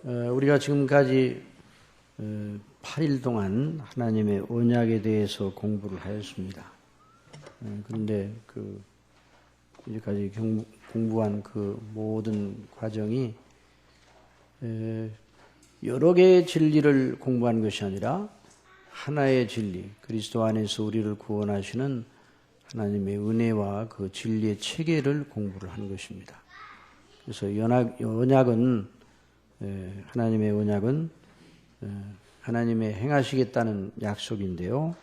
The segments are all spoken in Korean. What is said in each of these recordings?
우리가 지금까지 8일 동안 하나님의 언약에 대해서 공부를 하였습니다. 그런데 이제까지 공부한 그 모든 과정이 여러 개의 진리를 공부한 것이 아니라 하나의 진리, 그리스도 안에서 우리를 구원하시는 하나님의 은혜와 그 진리의 체계를 공부를 한 것입니다. 그래서 하나님의 언약은 하나님의 행하시겠다는 약속인데요.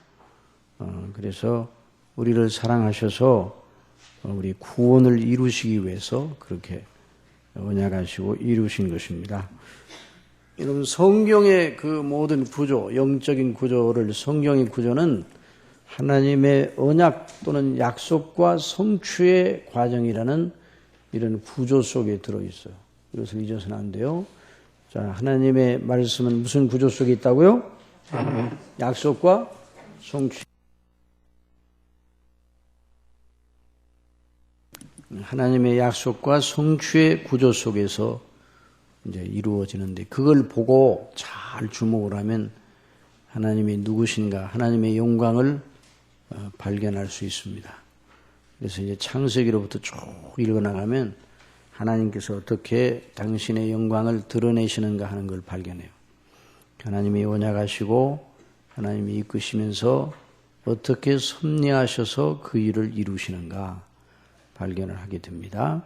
그래서 우리를 사랑하셔서 우리 구원을 이루시기 위해서 그렇게 언약하시고 이루신 것입니다. 여러분, 성경의 그 모든 구조, 영적인 구조를, 성경의 구조는 하나님의 언약 또는 약속과 성취의 과정이라는 이런 구조 속에 들어있어요. 이것을 잊어서는 안 돼요. 자, 하나님의 말씀은 무슨 구조 속에 있다고요? 약속과 성취. 하나님의 약속과 성취의 구조 속에서 이제 이루어지는데, 그걸 보고 잘 주목을 하면 하나님이 누구신가, 하나님의 영광을 발견할 수 있습니다. 그래서 이제 창세기로부터 쭉 읽어나가면 하나님께서 어떻게 당신의 영광을 드러내시는가 하는 걸 발견해요. 하나님이 언약하시고 하나님이 이끄시면서 어떻게 섭리하셔서 그 일을 이루시는가 발견을 하게 됩니다.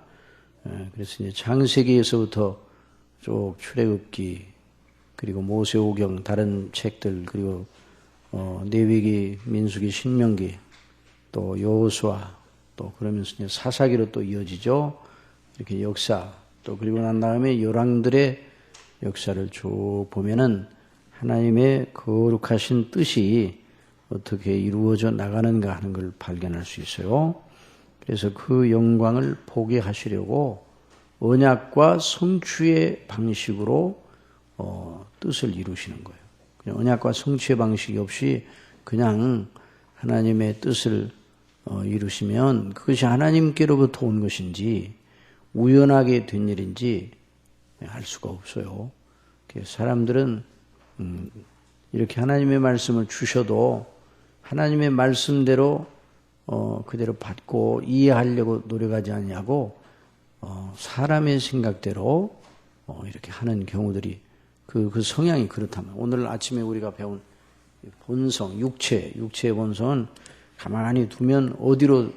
그래서 이제 창세기에서부터 쭉 출애굽기, 그리고 모세오경, 다른 책들, 그리고 레위기, 민수기, 신명기, 또 여호수아, 또 그러면서 이제 사사기로 또 이어지죠. 이렇게 역사, 또 그리고 난 다음에 열왕들의 역사를 쭉 보면은 하나님의 거룩하신 뜻이 어떻게 이루어져 나가는가 하는 걸 발견할 수 있어요. 그래서 그 영광을 보게 하시려고 언약과 성취의 방식으로 뜻을 이루시는 거예요. 그냥 언약과 성취의 방식이 없이 그냥 하나님의 뜻을 이루시면 그것이 하나님께로부터 온 것인지 우연하게 된 일인지 알 수가 없어요. 사람들은 이렇게 하나님의 말씀을 주셔도 하나님의 말씀대로 그대로 받고 이해하려고 노력하지 않냐고 사람의 생각대로 이렇게 하는 경우들이 그 성향이 그렇다면, 오늘 아침에 우리가 배운 본성, 육체의 본성은 가만히 두면 어디로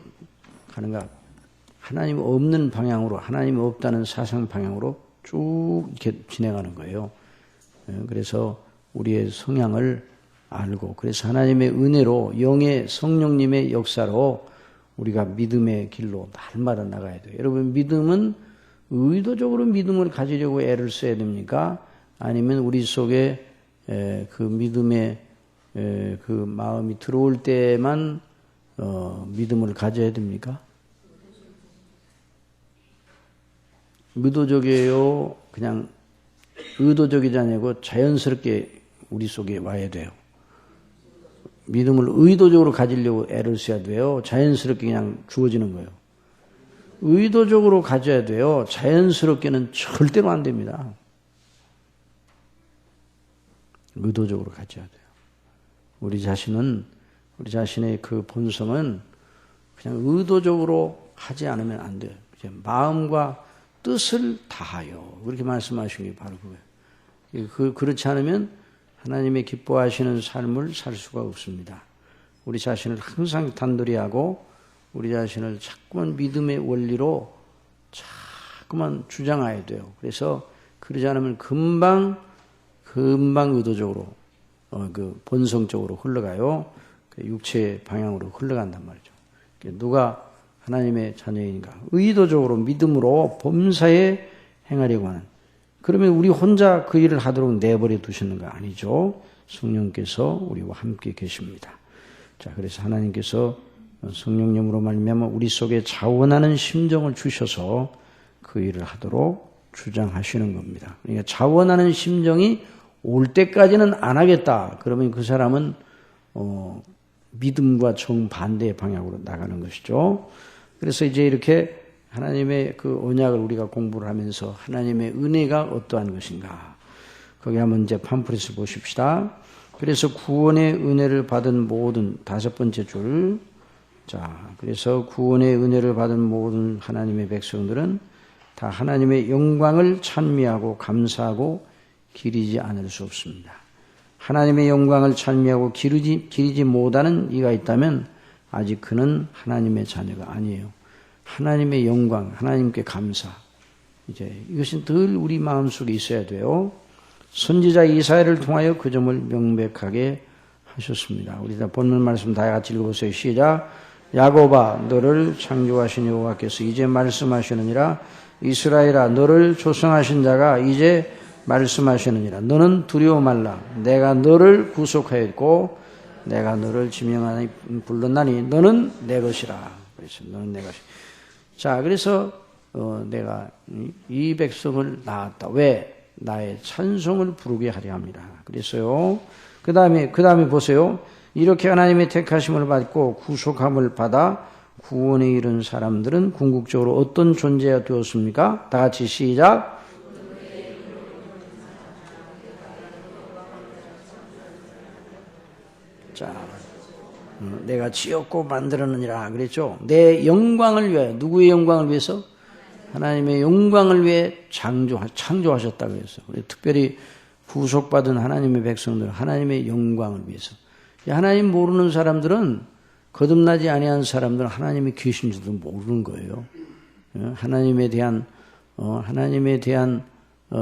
가는가? 하나님 없는 방향으로, 하나님 없다는 사상 방향으로 쭉 이렇게 진행하는 거예요. 그래서 우리의 성향을 알고, 그래서 하나님의 은혜로, 영의 성령님의 역사로 우리가 믿음의 길로 날마다 나가야 돼요. 여러분, 믿음은 의도적으로 믿음을 가지려고 애를 써야 됩니까? 아니면 우리 속에 그 믿음의 그 마음이 들어올 때만 믿음을 가져야 됩니까? 의도적이에요? 그냥 의도적이지 아니고 자연스럽게 우리 속에 와야 돼요. 믿음을 의도적으로 가지려고 애를 써야 돼요? 자연스럽게 그냥 주어지는 거예요? 의도적으로 가져야 돼요. 자연스럽게는 절대로 안 됩니다. 의도적으로 가져야 돼요. 우리 자신의 그 본성은 그냥 의도적으로 하지 않으면 안 돼요. 이제 마음과 뜻을 다하여, 그렇게 말씀하신 게 바로 그거예요. 그렇지 않으면 하나님의 기뻐하시는 삶을 살 수가 없습니다. 우리 자신을 항상 단돌이 하고 우리 자신을 자꾸만 믿음의 원리로 자꾸만 주장해야 돼요. 그래서 그러지 않으면 금방 의도적으로 그 본성적으로 흘러가요. 육체의 방향으로 흘러간단 말이죠. 누가 하나님의 자녀인가? 의도적으로 믿음으로 범사에 행하려고 하는. 그러면 우리 혼자 그 일을 하도록 내버려 두시는 거 아니죠. 성령께서 우리와 함께 계십니다. 자, 그래서 하나님께서 성령님으로 말미암아 우리 속에 자원하는 심정을 주셔서 그 일을 하도록 주장하시는 겁니다. 그러니까 자원하는 심정이 올 때까지는 안 하겠다. 그러면 그 사람은 믿음과 정반대의 방향으로 나가는 것이죠. 그래서 이제 이렇게 하나님의 그 언약을 우리가 공부를 하면서 하나님의 은혜가 어떠한 것인가, 거기 한번 이제 팜플렛을 보십시다. 그래서 구원의 은혜를 받은 모든, 5번째 줄. 자, 그래서 구원의 은혜를 받은 모든 하나님의 백성들은 다 하나님의 영광을 찬미하고 감사하고 기리지 않을 수 없습니다. 하나님의 영광을 찬미하고 기리지 못하는 이가 있다면 아직 그는 하나님의 자녀가 아니에요. 하나님의 영광, 하나님께 감사. 이제 이것이 늘 우리 마음속에 있어야 돼요. 선지자 이사야를 통하여 그 점을 명백하게 하셨습니다. 우리 다 본문 말씀 다 같이 읽어보세요. 시작. 야곱아, 너를 창조하신 여호와께서 이제 말씀하시느니라. 이스라엘아, 너를 조성하신 자가 이제 말씀하시느니라. 너는 두려워 말라. 내가 너를 구속하였고 내가 너를 지명하니 불렀나니 너는 내 것이라. 그래서 너는 내 것이라. 자, 그래서 내가 이 백성을 낳았다. 왜? 나의 찬송을 부르게 하려 합니다. 그래서요. 그 다음에 보세요. 이렇게 하나님의 택하심을 받고 구속함을 받아 구원에 이른 사람들은 궁극적으로 어떤 존재가 되었습니까? 다 같이 시작. 자, 내가 지었고 만들었느니라 그랬죠. 내 영광을 위하여, 누구의 영광을 위해서? 하나님의 영광을 위해 창조하셨다고 했어요. 특별히 구속받은 하나님의 백성들, 하나님의 영광을 위해서. 하나님 모르는 사람들은, 거듭나지 아니한 사람들은 하나님이 계신지도 모르는 거예요. 하나님에 대한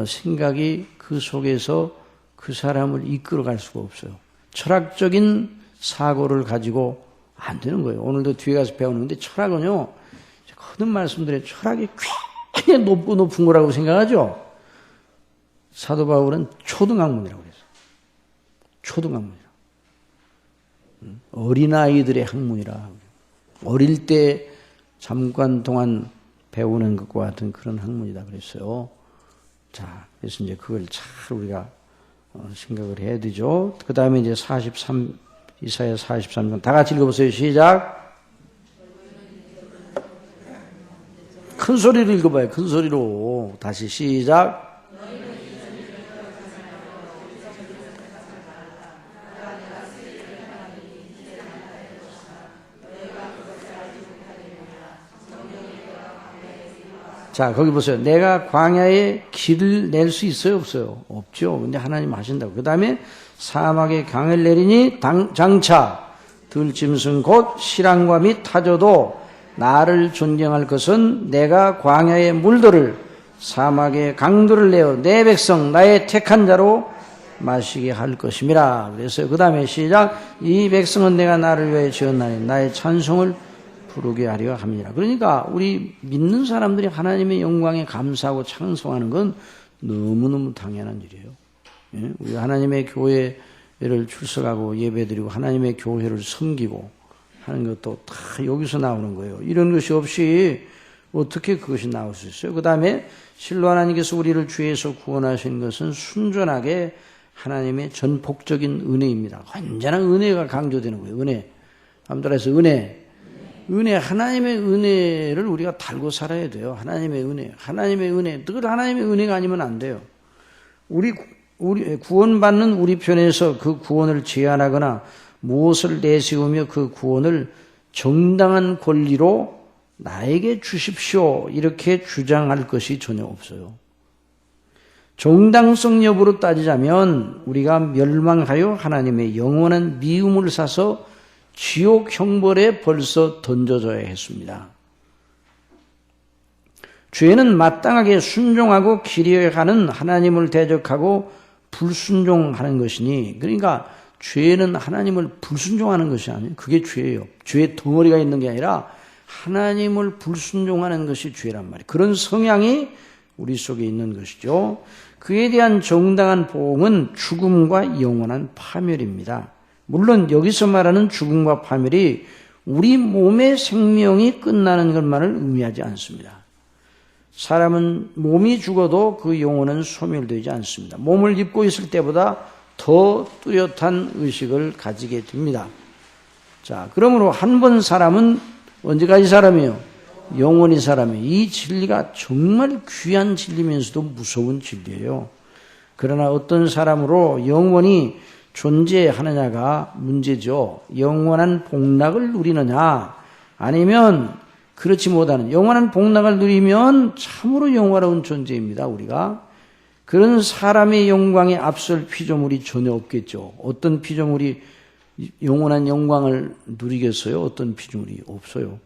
생각이 그 속에서 그 사람을 이끌어갈 수가 없어요. 철학적인 사고를 가지고 안 되는 거예요. 오늘도 뒤에 가서 배우는데 철학은요, 거듭 말씀드린 철학이 굉장히 높은 거라고 생각하죠. 사도 바울은 초등학문이라고 그랬어요. 초등학문이라고. 어린아이들의 학문이라. 어릴 때 잠깐 동안 배우는 것과 같은 그런 학문이다 그랬어요. 자, 그래서 이제 그걸 잘 우리가 생각을 해야 되죠. 그 다음에 이제 이사야 43장 다 같이 읽어보세요. 시작. 큰 소리로 읽어봐요. 큰 소리로. 다시 시작. 자, 거기 보세요. 내가 광야에 길을 낼 수 있어요? 없어요? 없죠. 근데 하나님 하신다고. 그 다음에 사막에 강을 내리니 장차 들짐승 곧 실랑과 및 타조도 나를 존경할 것은 내가 광야의 물들을 사막의 강들을 내어 내 백성 나의 택한 자로 마시게 할 것임이라. 그래서 그 다음에 시작. 이 백성은 내가 나를 위해 지었나니 나의 찬송을 부르게 하려 함이라. 그러니까 우리 믿는 사람들이 하나님의 영광에 감사하고 찬송하는 건 너무너무 당연한 일이에요. 예? 우리 하나님의 교회를 출석하고 예배드리고 하나님의 교회를 섬기고 하는 것도 다 여기서 나오는 거예요. 이런 것이 없이 어떻게 그것이 나올 수 있어요? 그 다음에 실로 하나님께서 우리를 죄에서 구원하신 것은 순전하게 하나님의 전폭적인 은혜입니다. 언제나 은혜가 강조되는 거예요. 은혜. 다음 따라서 은혜, 하나님의 은혜를 우리가 달고 살아야 돼요. 하나님의 은혜, 늘 하나님의 은혜가 아니면 안 돼요. 우리 구원받는 우리 편에서 그 구원을 제한하거나 무엇을 내세우며 그 구원을 정당한 권리로 나에게 주십시오 이렇게 주장할 것이 전혀 없어요. 정당성 여부로 따지자면 우리가 멸망하여 하나님의 영원한 미움을 사서 지옥 형벌에 벌써 던져져야 했습니다. 죄는 마땅하게 순종하고 기려야 하는 하나님을 대적하고 불순종하는 것이니, 그러니까 죄는 하나님을 불순종하는 것이 아니에요. 그게 죄예요. 죄의 덩어리가 있는 게 아니라 하나님을 불순종하는 것이 죄란 말이에요. 그런 성향이 우리 속에 있는 것이죠. 그에 대한 정당한 보응은 죽음과 영원한 파멸입니다. 물론 여기서 말하는 죽음과 파멸이 우리 몸의 생명이 끝나는 것만을 의미하지 않습니다. 사람은 몸이 죽어도 그 영혼은 소멸되지 않습니다. 몸을 입고 있을 때보다 더 뚜렷한 의식을 가지게 됩니다. 자, 그러므로 한 번 사람은 언제까지 사람이에요? 영원히 사람이에요. 이 진리가 정말 귀한 진리면서도 무서운 진리예요. 그러나 어떤 사람으로 영원히 존재하느냐가 문제죠. 영원한 복락을 누리느냐, 아니면 그렇지 못하는, 영원한 복락을 누리면 참으로 영화로운 존재입니다, 우리가. 그런 사람의 영광에 앞설 피조물이 전혀 없겠죠. 어떤 피조물이 영원한 영광을 누리겠어요? 어떤 피조물이 없어요.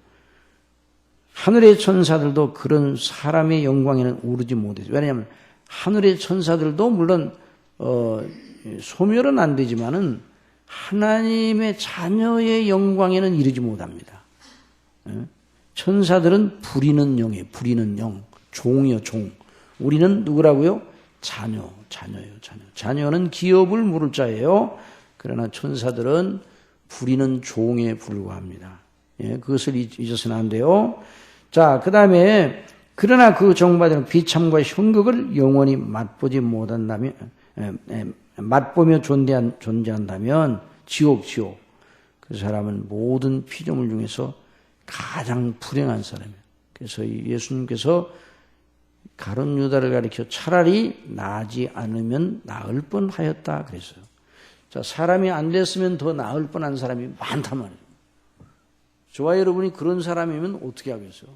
하늘의 천사들도 그런 사람의 영광에는 오르지 못해요. 왜냐하면 하늘의 천사들도 물론 소멸은 안 되지만은 하나님의 자녀의 영광에는 이르지 못합니다. 천사들은 부리는 영이에요. 부리는 영, 종이요, 종. 우리는 누구라고요? 자녀예요, 자녀. 자녀는 기업을 물을 자예요. 그러나 천사들은 부리는 종에 불과합니다. 예, 그것을 잊어서는 안 돼요. 자, 그 다음에 그러나 그 정받은 비참과 흉극을 영원히 맛보지 못한다면, 맛보며 존재한다면 지옥. 그 사람은 모든 피조물 중에서 가장 불행한 사람이에요. 그래서 예수님께서 가룟 유다를 가리켜 차라리 나지 않으면 나을 뻔하였다 그랬어요. 자, 사람이 안 됐으면 더 나을 뻔한 사람이 많단 말이에요. 저와 여러분이 그런 사람이면 어떻게 하겠어요?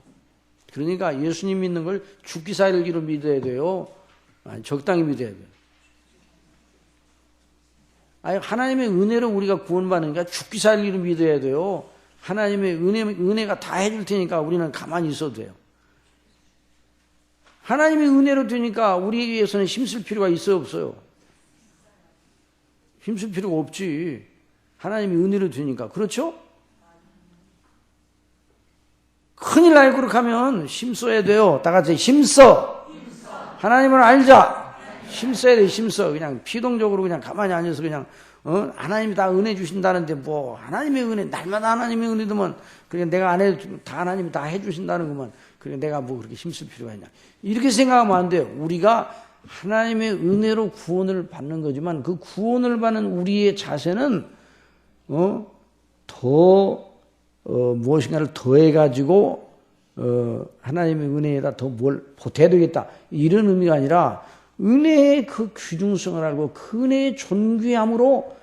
그러니까 예수님 믿는 걸 죽기 살기로 믿어야 돼요. 아니, 적당히 믿어야 돼요. 아니, 하나님의 은혜로 우리가 구원받으니까 죽기 살기로 믿어야 돼요. 하나님의 은혜가 다 해줄 테니까 우리는 가만히 있어도 돼요. 하나님의 은혜로 되니까 우리에 위해서는 힘쓸 필요가 있어요, 없어요? 힘쓸 필요가 없지. 하나님의 은혜로 되니까. 그렇죠? 큰일 나요. 그렇게 하면 힘써야 돼요. 다 같이 힘써. 하나님을 알자. 힘써야 돼. 힘써. 그냥 피동적으로 그냥 가만히 앉아서 그냥 하나님이 다 은혜 주신다는데 뭐 하나님의 은혜 날마다 하나님의 은혜도면 그냥 내가 안 해도 다 하나님이 다 해주신다는 것만 그냥 내가 뭐 그렇게 힘쓸 필요가 있냐. 이렇게 생각하면 안 돼요. 우리가 하나님의 은혜로 구원을 받는 거지만 그 구원을 받는 우리의 자세는 무엇인가를 더해가지고 하나님의 은혜에다 더 뭘 보태야 되겠다 이런 의미가 아니라 은혜의 그 귀중성을 알고 그 은혜의 존귀함으로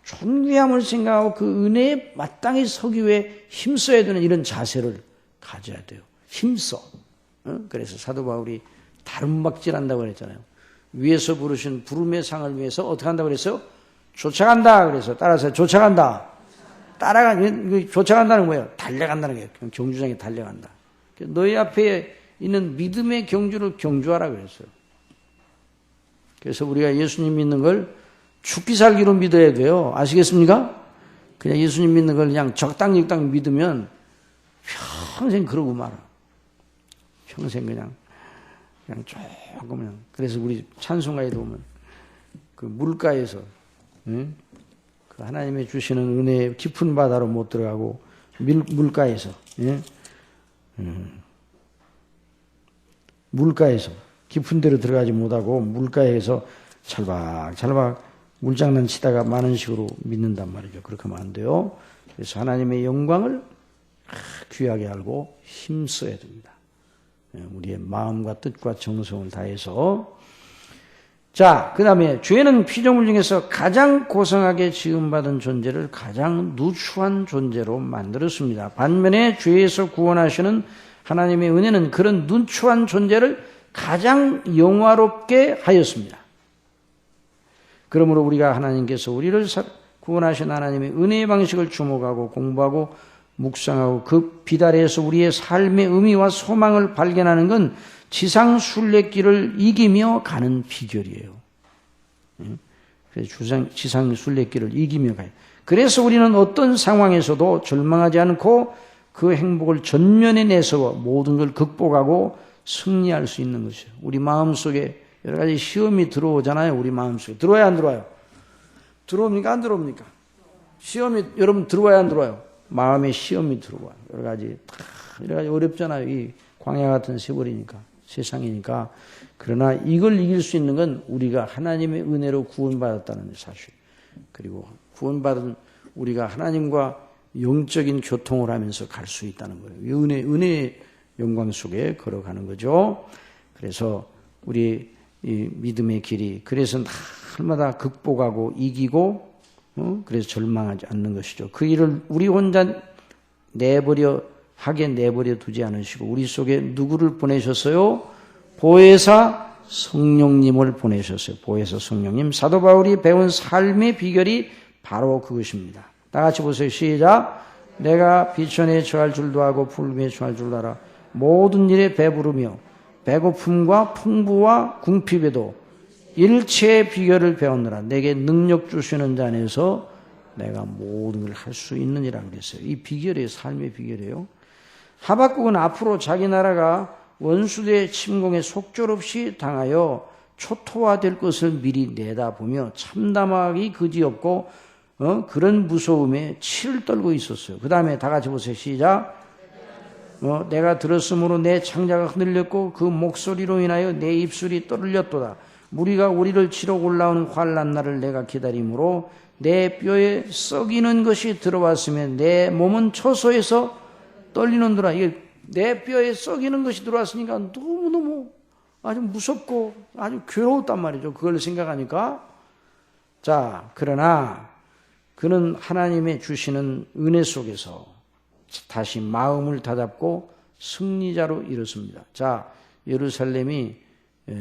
존귀함을 생각하고 그 은혜에 마땅히 서기 위해 힘써야 되는 이런 자세를 가져야 돼요. 힘써. 그래서 사도 바울이 다름박질한다고 그랬잖아요. 위에서 부르신 부름의 상을 위해서 어떻게 한다고 그랬어요? 쫓아간다. 그래서 따라서 쫓아간다. 쫓아간다는 거예요. 달려간다는 거예요. 경주장에 달려간다. 너희 앞에 있는 믿음의 경주를 경주하라 그랬어요. 그래서 우리가 예수님 믿는 걸 죽기 살기로 믿어야 돼요. 아시겠습니까? 그냥 예수님 믿는 걸 그냥 적당히 믿으면 평생 그러고 말아. 평생 그냥 조금 그냥. 그래서 우리 찬송가에도 보면 그 물가에서 그 하나님의 주시는 은혜의 깊은 바다로 못 들어가고 물가에서 물가에서 깊은 데로 들어가지 못하고 물가에서 찰박찰박 물장난 치다가 많은 식으로 믿는단 말이죠. 그렇게 하면 안 돼요. 그래서 하나님의 영광을 귀하게 알고 힘써야 됩니다. 우리의 마음과 뜻과 정성을 다해서. 자, 그 다음에 죄는 피조물 중에서 가장 고상하게 지음받은 존재를 가장 누추한 존재로 만들었습니다. 반면에 죄에서 구원하시는 하나님의 은혜는 그런 누추한 존재를 가장 영화롭게 하였습니다. 그러므로 우리가 하나님께서 우리를 구원하신 하나님의 은혜의 방식을 주목하고 공부하고 묵상하고 그 비달에서 우리의 삶의 의미와 소망을 발견하는 건 지상 순례길을 이기며 가는 비결이에요. 그래서 지상 순례길을 이기며 가요. 그래서 우리는 어떤 상황에서도 절망하지 않고 그 행복을 전면에 내세워 모든 걸 극복하고 승리할 수 있는 것이에요. 우리 마음속에 여러 가지 시험이 들어오잖아요. 우리 마음속에. 들어와야 안 들어와요? 들어옵니까? 안 들어옵니까? 시험이 여러분 들어와야 안 들어와요? 마음에 시험이 들어와요. 여러 가지 어렵잖아요. 이 광야 같은 세상이니까. 그러나 이걸 이길 수 있는 건 우리가 하나님의 은혜로 구원받았다는 사실. 그리고 구원받은 우리가 하나님과 영적인 교통을 하면서 갈 수 있다는 거예요. 은혜의 영광 속에 걸어가는 거죠. 그래서 우리 이 믿음의 길이. 그래서 날마다 극복하고 이기고 그래서 절망하지 않는 것이죠. 그 일을 우리 혼자 하게 내버려 두지 않으시고 우리 속에 누구를 보내셨어요? 보혜사 성령님을 보내셨어요. 보혜사 성령님. 사도 바울이 배운 삶의 비결이 바로 그것입니다. 다 같이 보세요. 시작. 내가 비천에 처할 줄도 하고 푸르미에 처할 줄도 알아. 모든 일에 배부르며 배고픔과 풍부와 궁핍에도 일체의 비결을 배웠느라. 내게 능력 주시는 자 안에서 내가 모든 걸 할 수 있느니라 그랬어요. 이 비결이에요. 삶의 비결이에요. 하박국은 앞으로 자기 나라가 원수들의 침공에 속절없이 당하여 초토화될 것을 미리 내다보며 참담하기 그지없고 그런 무서움에 치를 떨고 있었어요. 그 다음에 다 같이 보세요. 시작. 내가 들었으므로 내 창자가 흔들렸고 그 목소리로 인하여 내 입술이 떠들렸도다. 무리가 우리를 치러 올라오는 환난 날을 내가 기다림으로 내 뼈에 썩이는 것이 들어왔으면 내 몸은 처소에서 떨리는도라. 이게 내 뼈에 썩이는 것이 들어왔으니까 너무너무 아주 무섭고 아주 괴로웠단 말이죠. 그걸 생각하니까. 자, 그러나 그는 하나님의 주시는 은혜 속에서 다시 마음을 다잡고 승리자로 일었습니다. 자, 예루살렘이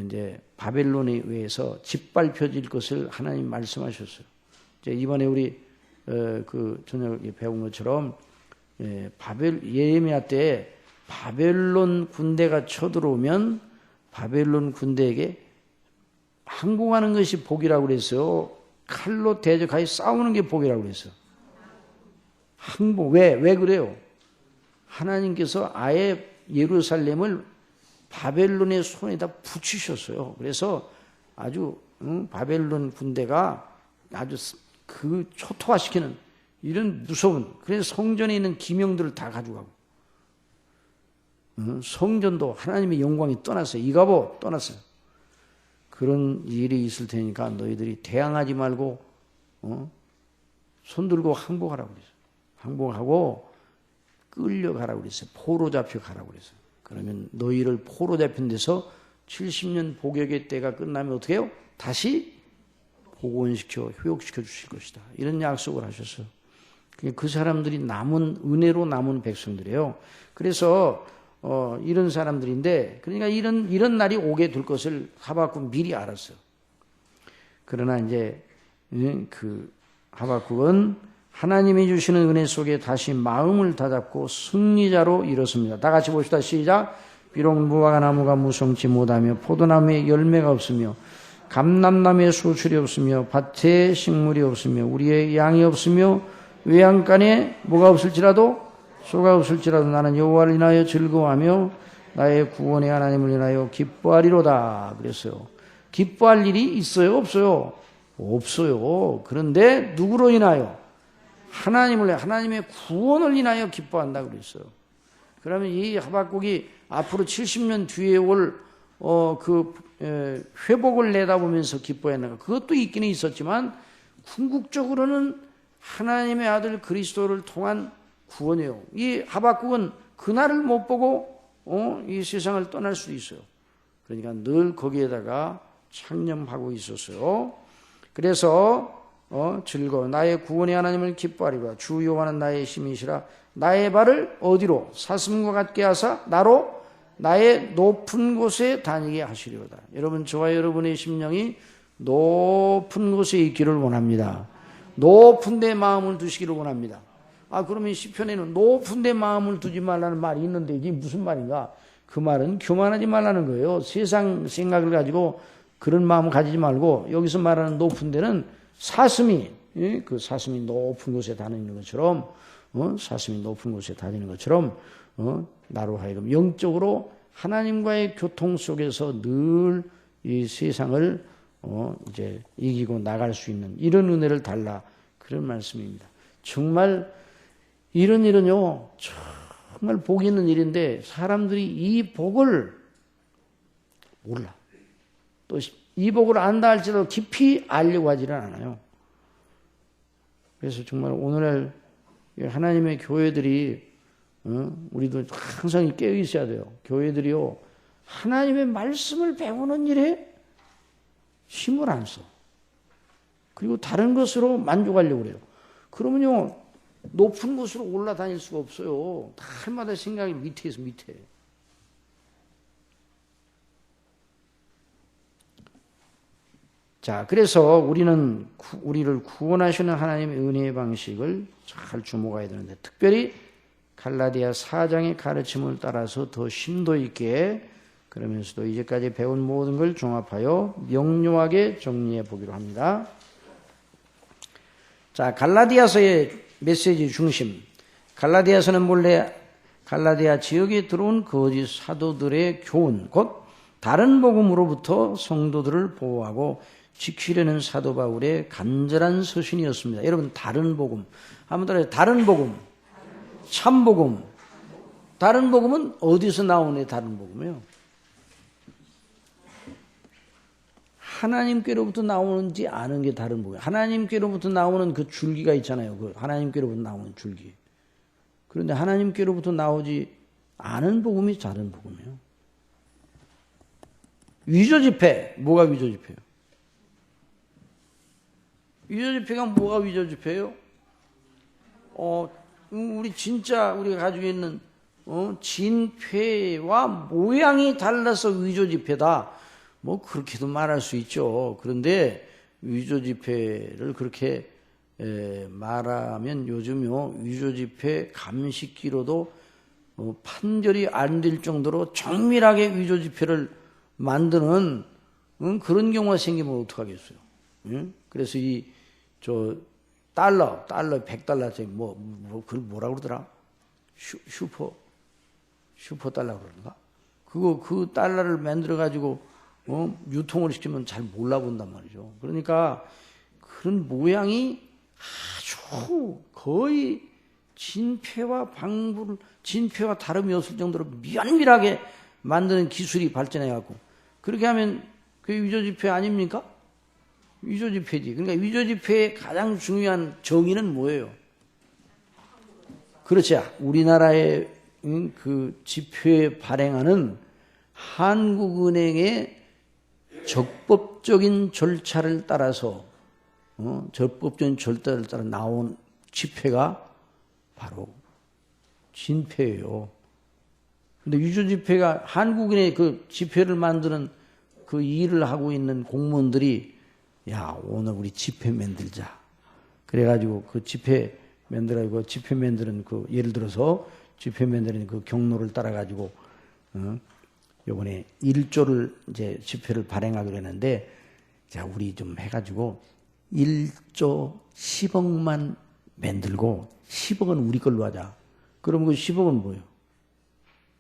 이제 바벨론에 의해서 짓밟혀질 것을 하나님 말씀하셨어요. 이제 이번에 우리 그 저녁에 배운 것처럼 예레미야 때 바벨론 군대가 쳐들어오면 바벨론 군대에게 항복하는 것이 복이라고 그랬어요. 칼로 대적하여 싸우는 게 복이라고 그랬어요. 항복. 왜 그래요? 하나님께서 아예 예루살렘을 바벨론의 손에다 붙이셨어요. 그래서 아주 바벨론 군대가 아주 그 초토화시키는 이런 무서운, 그래서 성전에 있는 기명들을 다 가져가고 성전도 하나님의 영광이 떠났어요. 이가보 떠났어요. 그런 일이 있을 테니까 너희들이 대항하지 말고 손들고 항복하라고 그랬어요. 항복하고 끌려가라고 그랬어요. 포로 잡혀가라고 그랬어요. 그러면 너희를 포로 잡힌 데서 70년 복역의 때가 끝나면 어떻게 해요? 다시 복원시켜 회복시켜 주실 것이다. 이런 약속을 하셨어요. 그 사람들이 은혜로 남은 백성들이에요. 그래서 이런 사람들인데, 그러니까 이런 날이 오게 될 것을 하박국 미리 알았어요. 그러나 이제 그 하박국은 하나님이 주시는 은혜 속에 다시 마음을 다잡고 승리자로 일었습니다. 다 같이 봅시다. 시작. 비록 무화과 나무가 무성치 못하며 포도나무에 열매가 없으며 감람나무에 수출이 없으며 밭에 식물이 없으며 우리의 양이 없으며 외양간에 뭐가 없을지라도 소가 없을지라도 나는 여호와를 인하여 즐거워하며 나의 구원의 하나님을 인하여 기뻐하리로다 그랬어요. 기뻐할 일이 있어요? 없어요? 없어요. 그런데 누구로 인하여? 하나님의 구원을 인하여 기뻐한다 그랬어요. 그러면 이 하박국이 앞으로 70년 뒤에 올 회복을 내다보면서 기뻐했는가? 그것도 있기는 있었지만 궁극적으로는 하나님의 아들 그리스도를 통한 구원이에요. 이 하박국은 그날을 못 보고 이 세상을 떠날 수도 있어요. 그러니까 늘 거기에다가 창념하고 있었어요. 그래서 즐거워 나의 구원의 하나님을 기뻐하리라. 주 여호와는 나의 힘이시라. 나의 발을 어디로? 사슴과 같게 하사 나로 나의 높은 곳에 다니게 하시리로다. 여러분, 저와 여러분의 심령이 높은 곳에 있기를 원합니다. 높은 데 마음을 두시기를 원합니다. 그러면 시편에는 높은 데 마음을 두지 말라는 말이 있는데 이게 무슨 말인가? 그 말은 교만하지 말라는 거예요. 세상 생각을 가지고 그런 마음을 가지지 말고, 여기서 말하는 높은 데는 사슴이 높은 곳에 다니는 것처럼, 사슴이 높은 곳에 다니는 것처럼, 나로 하여금 영적으로 하나님과의 교통 속에서 늘 이 세상을 이제 이기고 나갈 수 있는 이런 은혜를 달라, 그런 말씀입니다. 정말 이런 일은요, 정말 복 있는 일인데 사람들이 이 복을 몰라. 또 이 복을 안다 할지라도 깊이 알려고 하지는 않아요. 그래서 정말 오늘날 하나님의 교회들이, 우리도 항상 깨어 있어야 돼요. 교회들이요, 하나님의 말씀을 배우는 일에 힘을 안 써. 그리고 다른 것으로 만족하려고 그래요. 그러면요, 높은 곳으로 올라다닐 수가 없어요. 날마다 생각이 밑에서 밑에. 자, 그래서 우리를 구원하시는 하나님의 은혜의 방식을 잘 주목해야 되는데, 특별히 갈라디아 4장의 가르침을 따라서 더 심도 있게, 그러면서도 이제까지 배운 모든 걸 종합하여 명료하게 정리해 보기로 합니다. 자, 갈라디아서의 메시지 중심. 갈라디아서는 본래 갈라디아 지역에 들어온 거짓 사도들의 교훈, 곧 다른 복음으로부터 성도들을 보호하고 지키려는 사도 바울의 간절한 서신이었습니다. 여러분, 다른 복음. 한번 따라해요. 다른 복음. 참 복음. 다른 복음은 어디서 나오는 다른 복음이에요? 하나님께로부터 나오는지 아는 게 다른 복음이에요. 하나님께로부터 나오는 그 줄기가 있잖아요. 그 하나님께로부터 나오는 줄기. 그런데 하나님께로부터 나오지 않은 복음이 다른 복음이에요. 위조 지폐. 뭐가 위조 지폐예요? 위조 지폐가 뭐가 위조 지폐예요? 우리가 가지고 있는 진폐와 모양이 달라서 위조 지폐다. 뭐 그렇게도 말할 수 있죠. 그런데 위조 지폐를 그렇게 말하면 요즘요, 위조 지폐 감식기로도 판결이 안 될 정도로 정밀하게 위조 지폐를 만드는 그런 경우가 생기면 어떡하겠어요. 그래서 달러 100달러짜리 그걸 뭐라 그러더라? 슈퍼 달러 그러는가? 그 달러를 만들어 가지고 유통을 시키면 잘 몰라본단 말이죠. 그러니까 그런 모양이 아주 거의 진폐와 다름이 없을 정도로 면밀하게 만드는 기술이 발전해 갖고 그렇게 하면 그게 위조 지폐 아닙니까? 위조 지폐지. 그러니까 위조 지폐의 가장 중요한 정의는 뭐예요? 그렇지. 우리나라의 그 지폐 발행하는 한국은행의 적법적인 절차를 따라서 나온 지폐가 바로 진폐예요. 근데 위조 지폐가 한국인의 그 지폐를 만드는 그 일을 하고 있는 공무원들이 오늘 우리 지폐 만들자. 그래가지고 그 지폐 만드는 그 예를 들어서 지폐 만드는 그 경로를 따라가지고 요번에 1조를 이제 지폐를 발행하기로 했는데, 자, 우리 좀 해가지고 1조 10억만 만들고 10억은 우리 걸로 하자. 그럼 그 10억은 뭐예요?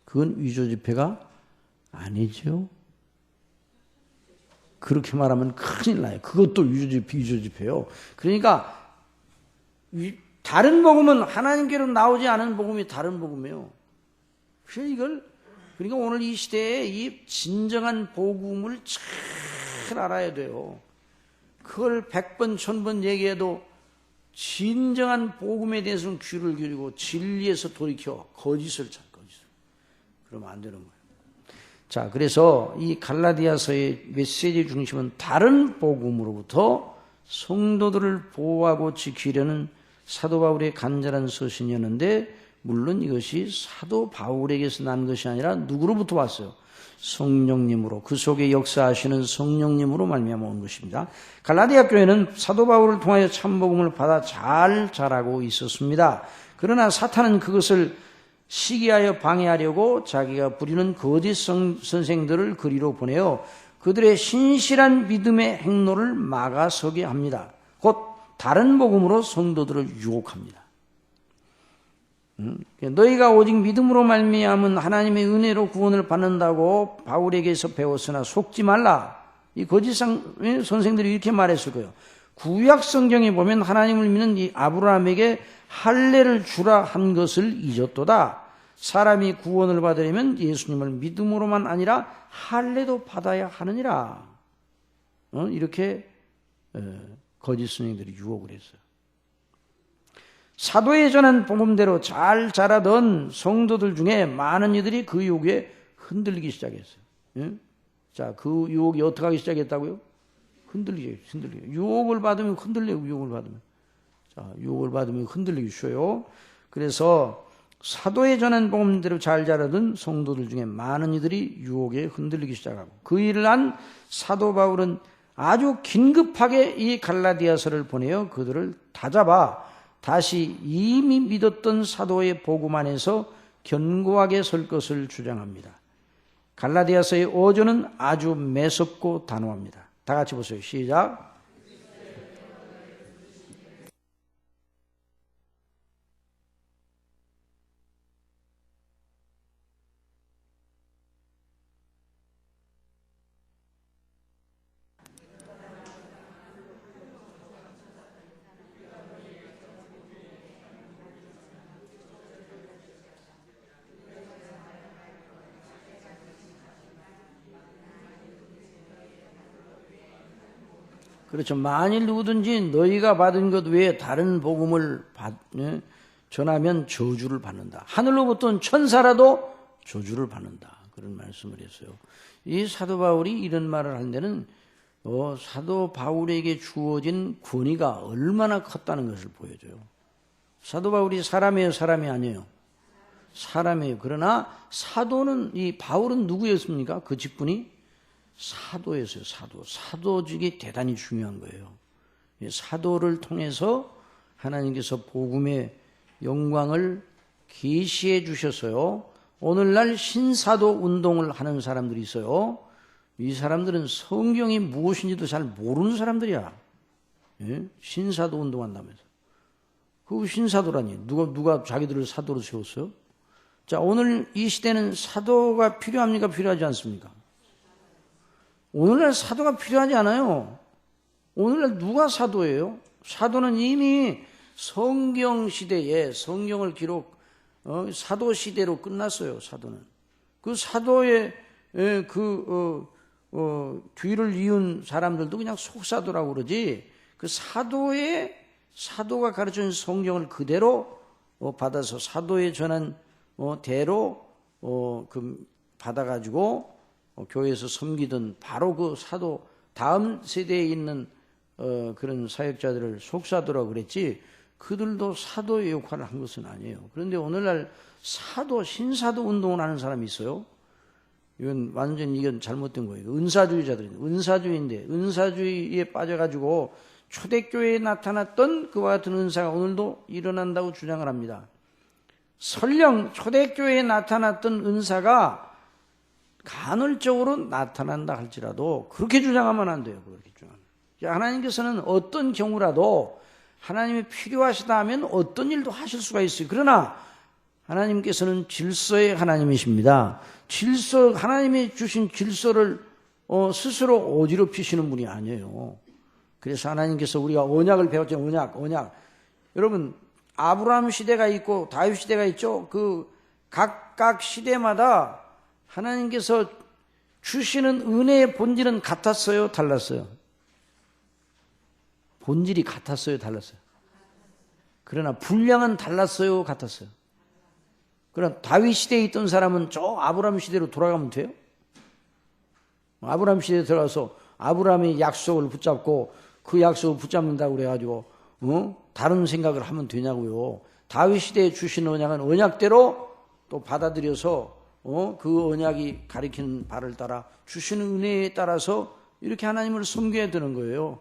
그건 위조 지폐가 아니죠. 그렇게 말하면 큰일 나요. 그것도 위조 지폐요. 그러니까 다른 복음은 하나님께로 나오지 않은 복음이 다른 복음이에요. 그러니까 오늘 이 시대에 이 진정한 복음을 잘 알아야 돼요. 그걸 100번, 1000번 얘기해도 진정한 복음에 대해서는 귀를 기울이고 진리에서 돌이켜 거짓을. 그러면 안 되는 거예요. 자, 그래서 이 갈라디아서의 메시지 중심은 다른 복음으로부터 성도들을 보호하고 지키려는 사도 바울의 간절한 서신이었는데, 물론 이것이 사도 바울에게서 난 것이 아니라 누구로부터 왔어요? 성령님으로, 그 속에 역사하시는 성령님으로 말미암아 온 것입니다. 갈라디아 교회는 사도 바울을 통하여 참복음을 받아 잘 자라고 있었습니다. 그러나 사탄은 그것을 시기하여 방해하려고 자기가 부리는 거짓 선생들을 그리로 보내어 그들의 신실한 믿음의 행로를 막아서게 합니다. 곧 다른 복음으로 성도들을 유혹합니다. 너희가 오직 믿음으로 말미암은 하나님의 은혜로 구원을 받는다고 바울에게서 배웠으나 속지 말라. 이 거짓 선생들이 이렇게 말했을 거예요. 구약 성경에 보면 하나님을 믿는 이 아브라함에게 할례를 주라 한 것을 잊었도다. 사람이 구원을 받으려면 예수님을 믿음으로만 아니라 할례도 받아야 하느니라. 이렇게 거짓 선생들이 유혹을 했어요. 사도에 전한 복음대로 잘 자라던 성도들 중에 많은 이들이 그 유혹에 흔들리기 시작했어요. 자, 그 유혹이 어떻게 하기 시작했다고요? 흔들리게. 유혹을 받으면 흔들려요, 유혹을 받으면. 자, 유혹을 받으면 흔들리기 쉬워요. 그래서 사도에 전한 복음대로 잘 자라던 성도들 중에 많은 이들이 유혹에 흔들리기 시작하고, 그 일을 한 사도 바울은 아주 긴급하게 이 갈라디아서를 보내어 그들을 다잡아 다시 이미 믿었던 사도의 복음 안에서 견고하게 설 것을 주장합니다. 갈라디아서의 어조는 아주 매섭고 단호합니다. 다 같이 보세요. 시작. 그렇죠. 만일 누구든지 너희가 받은 것 외에 다른 복음을 전하면 저주를 받는다. 하늘로부터 천사라도 저주를 받는다. 그런 말씀을 했어요. 이 사도 바울이 이런 말을 한 데는 사도 바울에게 주어진 권위가 얼마나 컸다는 것을 보여줘요. 사도 바울이 사람이에요, 사람이 아니에요? 사람이에요. 그러나 사도는, 이 바울은 누구였습니까? 그 직분이? 사도였어요. 사도직이 대단히 중요한 거예요. 사도를 통해서 하나님께서 복음의 영광을 계시해 주셨어요. 오늘날 신사도 운동을 하는 사람들이 있어요. 이 사람들은 성경이 무엇인지도 잘 모르는 사람들이야. 예? 신사도 운동한다면서. 그 신사도라니. 누가 자기들을 사도로 세웠어요? 자, 오늘 이 시대는 사도가 필요합니까? 필요하지 않습니까? 오늘날 사도가 필요하지 않아요. 오늘날 누가 사도예요? 사도는 이미 성경 시대에 성경을 사도 시대로 끝났어요. 사도는 그 사도의 뒤를 이은 사람들도 그냥 속사도라고 그러지. 그 사도가 가르쳐준 성경을 그대로 받아서 사도에 전한 대로 받아가지고 교회에서 섬기던 바로 그 사도 다음 세대에 있는 그런 사역자들을 속사도라고 그랬지, 그들도 사도의 역할을 한 것은 아니에요. 그런데 오늘날 신사도 운동을 하는 사람이 있어요. 이건 잘못된 거예요. 은사주의인데 은사주의에 빠져가지고 초대교회에 나타났던 그와 같은 은사가 오늘도 일어난다고 주장을 합니다. 설령 초대교회에 나타났던 은사가 간헐적으로 나타난다 할지라도 그렇게 주장하면 안 돼요. 그렇게 주장하면. 하나님께서는 어떤 경우라도 하나님이 필요하시다 하면 어떤 일도 하실 수가 있어요. 그러나 하나님께서는 질서의 하나님이십니다. 하나님이 주신 질서를 스스로 어지럽히시는 분이 아니에요. 그래서 하나님께서 우리가 언약을 배웠잖아요. 언약. 여러분, 아브라함 시대가 있고 다윗 시대가 있죠. 그 각각 시대마다 하나님께서 주시는 은혜의 본질은 같았어요, 달랐어요? 본질이 같았어요, 달랐어요? 그러나 분량은 달랐어요, 같았어요? 그러나 다윗 시대에 있던 사람은 저 아브라함 시대로 돌아가면 돼요? 아브라함 시대에 들어가서 아브라함의 약속을 붙잡고 그 약속을 붙잡는다고 그래가지고 다른 생각을 하면 되냐고요. 다윗 시대에 주신 언약은 언약대로 또 받아들여서 그 언약이 가리키는 바를 따라 주시는 은혜에 따라서 이렇게 하나님을 섬겨야 되는 거예요.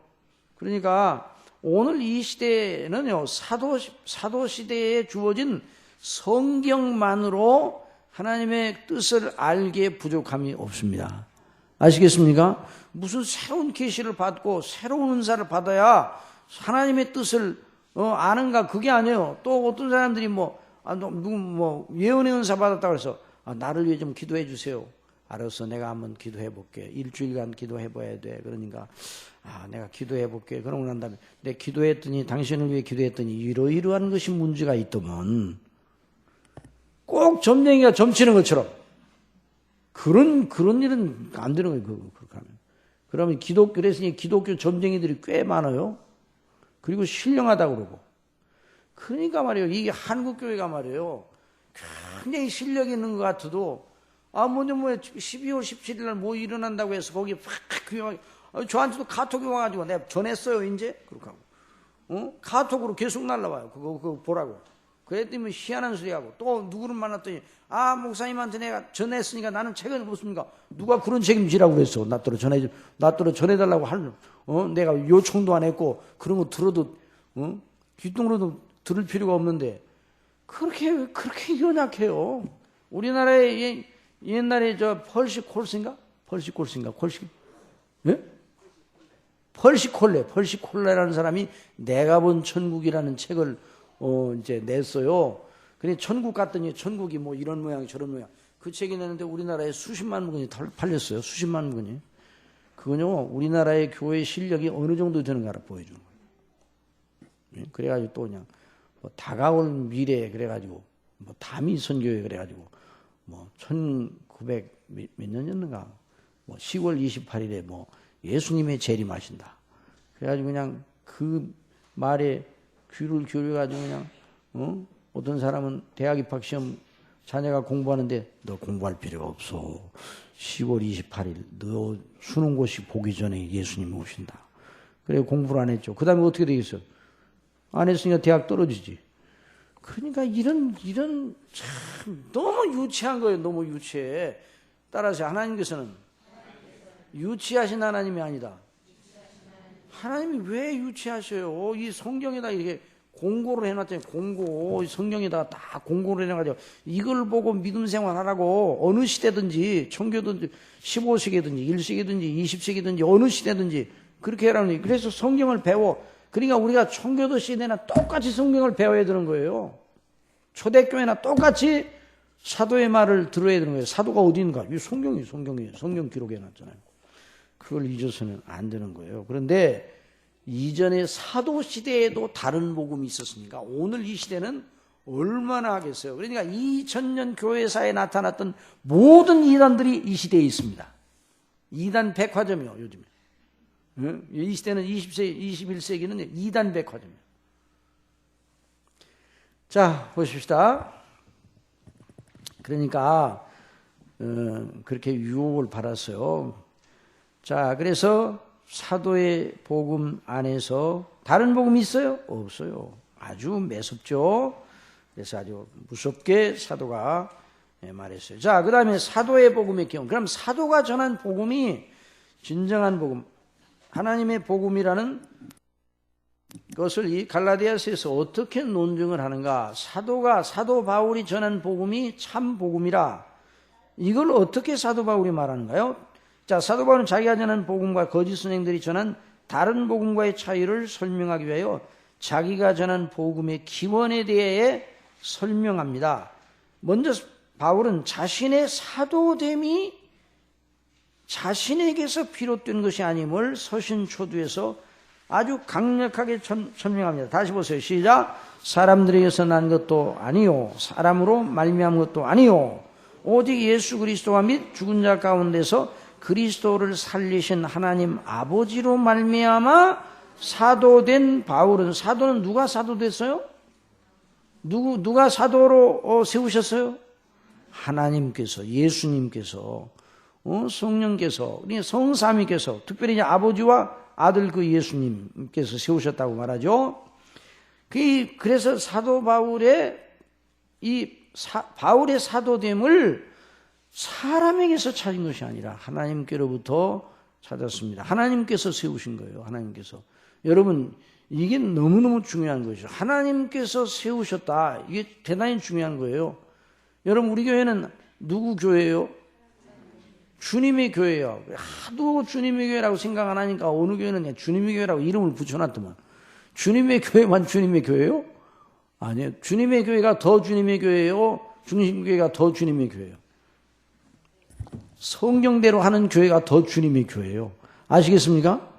그러니까 오늘 이 시대는요, 사도 시대에 주어진 성경만으로 하나님의 뜻을 알기에 부족함이 없습니다. 아시겠습니까? 무슨 새로운 계시를 받고 새로운 은사를 받아야 하나님의 뜻을 아는가? 그게 아니에요. 또 어떤 사람들이 예언의 은사 받았다고 해서 나를 위해 좀 기도해 주세요. 알았어, 내가 한번 기도해 볼게. 일주일간 기도해 봐야 돼. 그러니까 내가 기도해 볼게. 그러고 난 다음에 내가 기도했더니, 당신을 위해 기도했더니 이러이러한 것이 문제가 있더만, 꼭 점쟁이가 점치는 것처럼 그런 일은 안 되는 거예요. 그렇게 하면. 그러면 그랬으니 기독교 점쟁이들이 꽤 많아요. 그리고 신령하다고 그러고. 그러니까 말이에요, 이게 한국 교회가 말이에요, 굉장히 실력이 있는 것 같아도 12월 17일 날 뭐 일어난다고 해서 거기에 팍 저한테도 카톡이 와가지고 내가 전했어요, 이제? 그렇게 하고. 카톡으로 계속 날라와요. 그거 보라고. 그랬더니 희한한 소리 하고, 또 누구를 만났더니, 목사님한테 내가 전했으니까 나는 책을 묻습니까? 누가 그런 책임지라고 그랬어. 나더러 전해달라고 내가 요청도 안 했고, 그런 거 들어도, 귓등으로도 들을 필요가 없는데, 그렇게 연약해요. 우리나라에 옛날에 펄시콜레라는 사람이 내가 본 천국이라는 책을 이제 냈어요. 근데 천국 갔더니 천국이 뭐 이런 모양 저런 모양. 그 책이 냈는데 우리나라에 수십만 문건이 팔렸어요. 수십만 문건이. 그건요, 우리나라의 교회 실력이 어느 정도 되는가를 보여주는 거예요. 그래가지고 또 그냥 뭐 다가올 미래 그래가지고 뭐 다미 선교회 그래가지고 뭐 1900 몇 년이었는가 뭐 10월 28일에 뭐 예수님의 재림하신다. 그래가지고 그냥 그 말에 귀를 기울여가지고 그냥 어떤 사람은 대학 입학 시험 자녀가 공부하는데 너 공부할 필요가 없어. 10월 28일 너 수능고시 보기 전에 예수님이 오신다. 그래 공부를 안 했죠. 그 다음에 어떻게 되겠어? 안 했으니까 대학 떨어지지. 그러니까 이런 참 너무 유치한 거예요. 너무 유치해. 따라서 하나님께서는 유치하신 하나님이 아니다. 하나님이 왜 유치하셔요? 이 성경에다 이렇게 공고를 해놨더니 성경에다가 다 공고를 해놔가지고 이걸 보고 믿음 생활하라고 어느 시대든지 청교든지 15세기든지 1세기든지 20세기든지 어느 시대든지 그렇게 해라니. 그래서 성경을 배워. 그러니까 우리가 청교도 시대나 똑같이 성경을 배워야 되는 거예요. 초대교회나 똑같이 사도의 말을 들어야 되는 거예요. 사도가 어디 있는가? 이 성경이에요. 성경 기록해 놨잖아요. 그걸 잊어서는 안 되는 거예요. 그런데 이전에 사도 시대에도 다른 복음이 있었으니까 오늘 이 시대는 얼마나 하겠어요. 그러니까 2000년 교회사에 나타났던 모든 이단들이 이 시대에 있습니다. 이단 백화점이요, 요즘에. 이 시대는 21세기는 이단 백화점이에요. 자, 보십시다. 그러니까 그렇게 유혹을 받았어요. 자, 그래서 사도의 복음 안에서 다른 복음이 있어요? 없어요. 아주 매섭죠. 그래서 아주 무섭게 사도가 말했어요. 자, 그 다음에 사도의 복음의 경우. 그럼 사도가 전한 복음이 진정한 복음, 하나님의 복음이라는 것을 이 갈라디아서에서 어떻게 논증을 하는가? 사도 바울이 전한 복음이 참 복음이라. 이걸 어떻게 사도 바울이 말하는가요? 자, 사도 바울은 자기가 전한 복음과 거짓 선생들이 전한 다른 복음과의 차이를 설명하기 위하여 자기가 전한 복음의 기원에 대해 설명합니다. 먼저 바울은 자신의 사도됨이 자신에게서 비롯된 것이 아님을 서신초두에서 아주 강력하게 설명합니다. 다시 보세요. 시작. 사람들에게서 난 것도 아니요, 사람으로 말미암은 것도 아니요, 오직 예수 그리스도와 및 죽은 자 가운데서 그리스도를 살리신 하나님 아버지로 말미암아 사도된 바울은, 사도는 누가 사도됐어요? 누가 사도로 세우셨어요? 하나님께서, 예수님께서, 성령께서, 성삼위께서, 특별히 이제 아버지와 아들 그 예수님께서 세우셨다고 말하죠. 그래서 사도 바울의 바울의 사도됨을 사람에게서 찾은 것이 아니라 하나님께로부터 찾았습니다. 하나님께서 세우신 거예요. 하나님께서. 여러분, 이게 너무너무 중요한 것이죠. 하나님께서 세우셨다. 이게 대단히 중요한 거예요. 여러분, 우리 교회는 누구 교회예요? 주님의 교회예요. 하도 주님의 교회라고 생각 안 하니까 어느 교회는 그냥 주님의 교회라고 이름을 붙여놨더만. 주님의 교회만 주님의 교회예요? 아니에요. 주님의 교회가 더 주님의 교회예요? 중심교회가 더 주님의 교회예요? 성경대로 하는 교회가 더 주님의 교회예요. 아시겠습니까?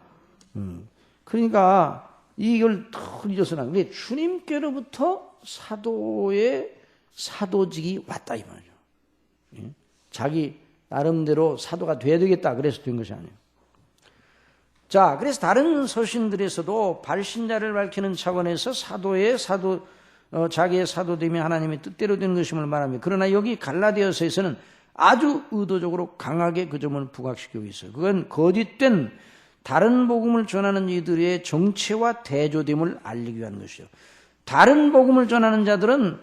그러니까 이걸 더 잊어서는 안 돼. 주님께로부터 사도직이 왔다 이 말이죠. 자기 나름대로 사도가 돼야 되겠다 그래서 된 것이 아니에요. 자, 그래서 다른 서신들에서도 발신자를 밝히는 차원에서 자기의 사도됨이 하나님의 뜻대로 되는 것임을 말합니다. 그러나 여기 갈라디아서에서는 아주 의도적으로 강하게 그 점을 부각시키고 있어요. 그건 거짓된 다른 복음을 전하는 이들의 정체와 대조됨을 알리기 위한 것이요. 다른 복음을 전하는 자들은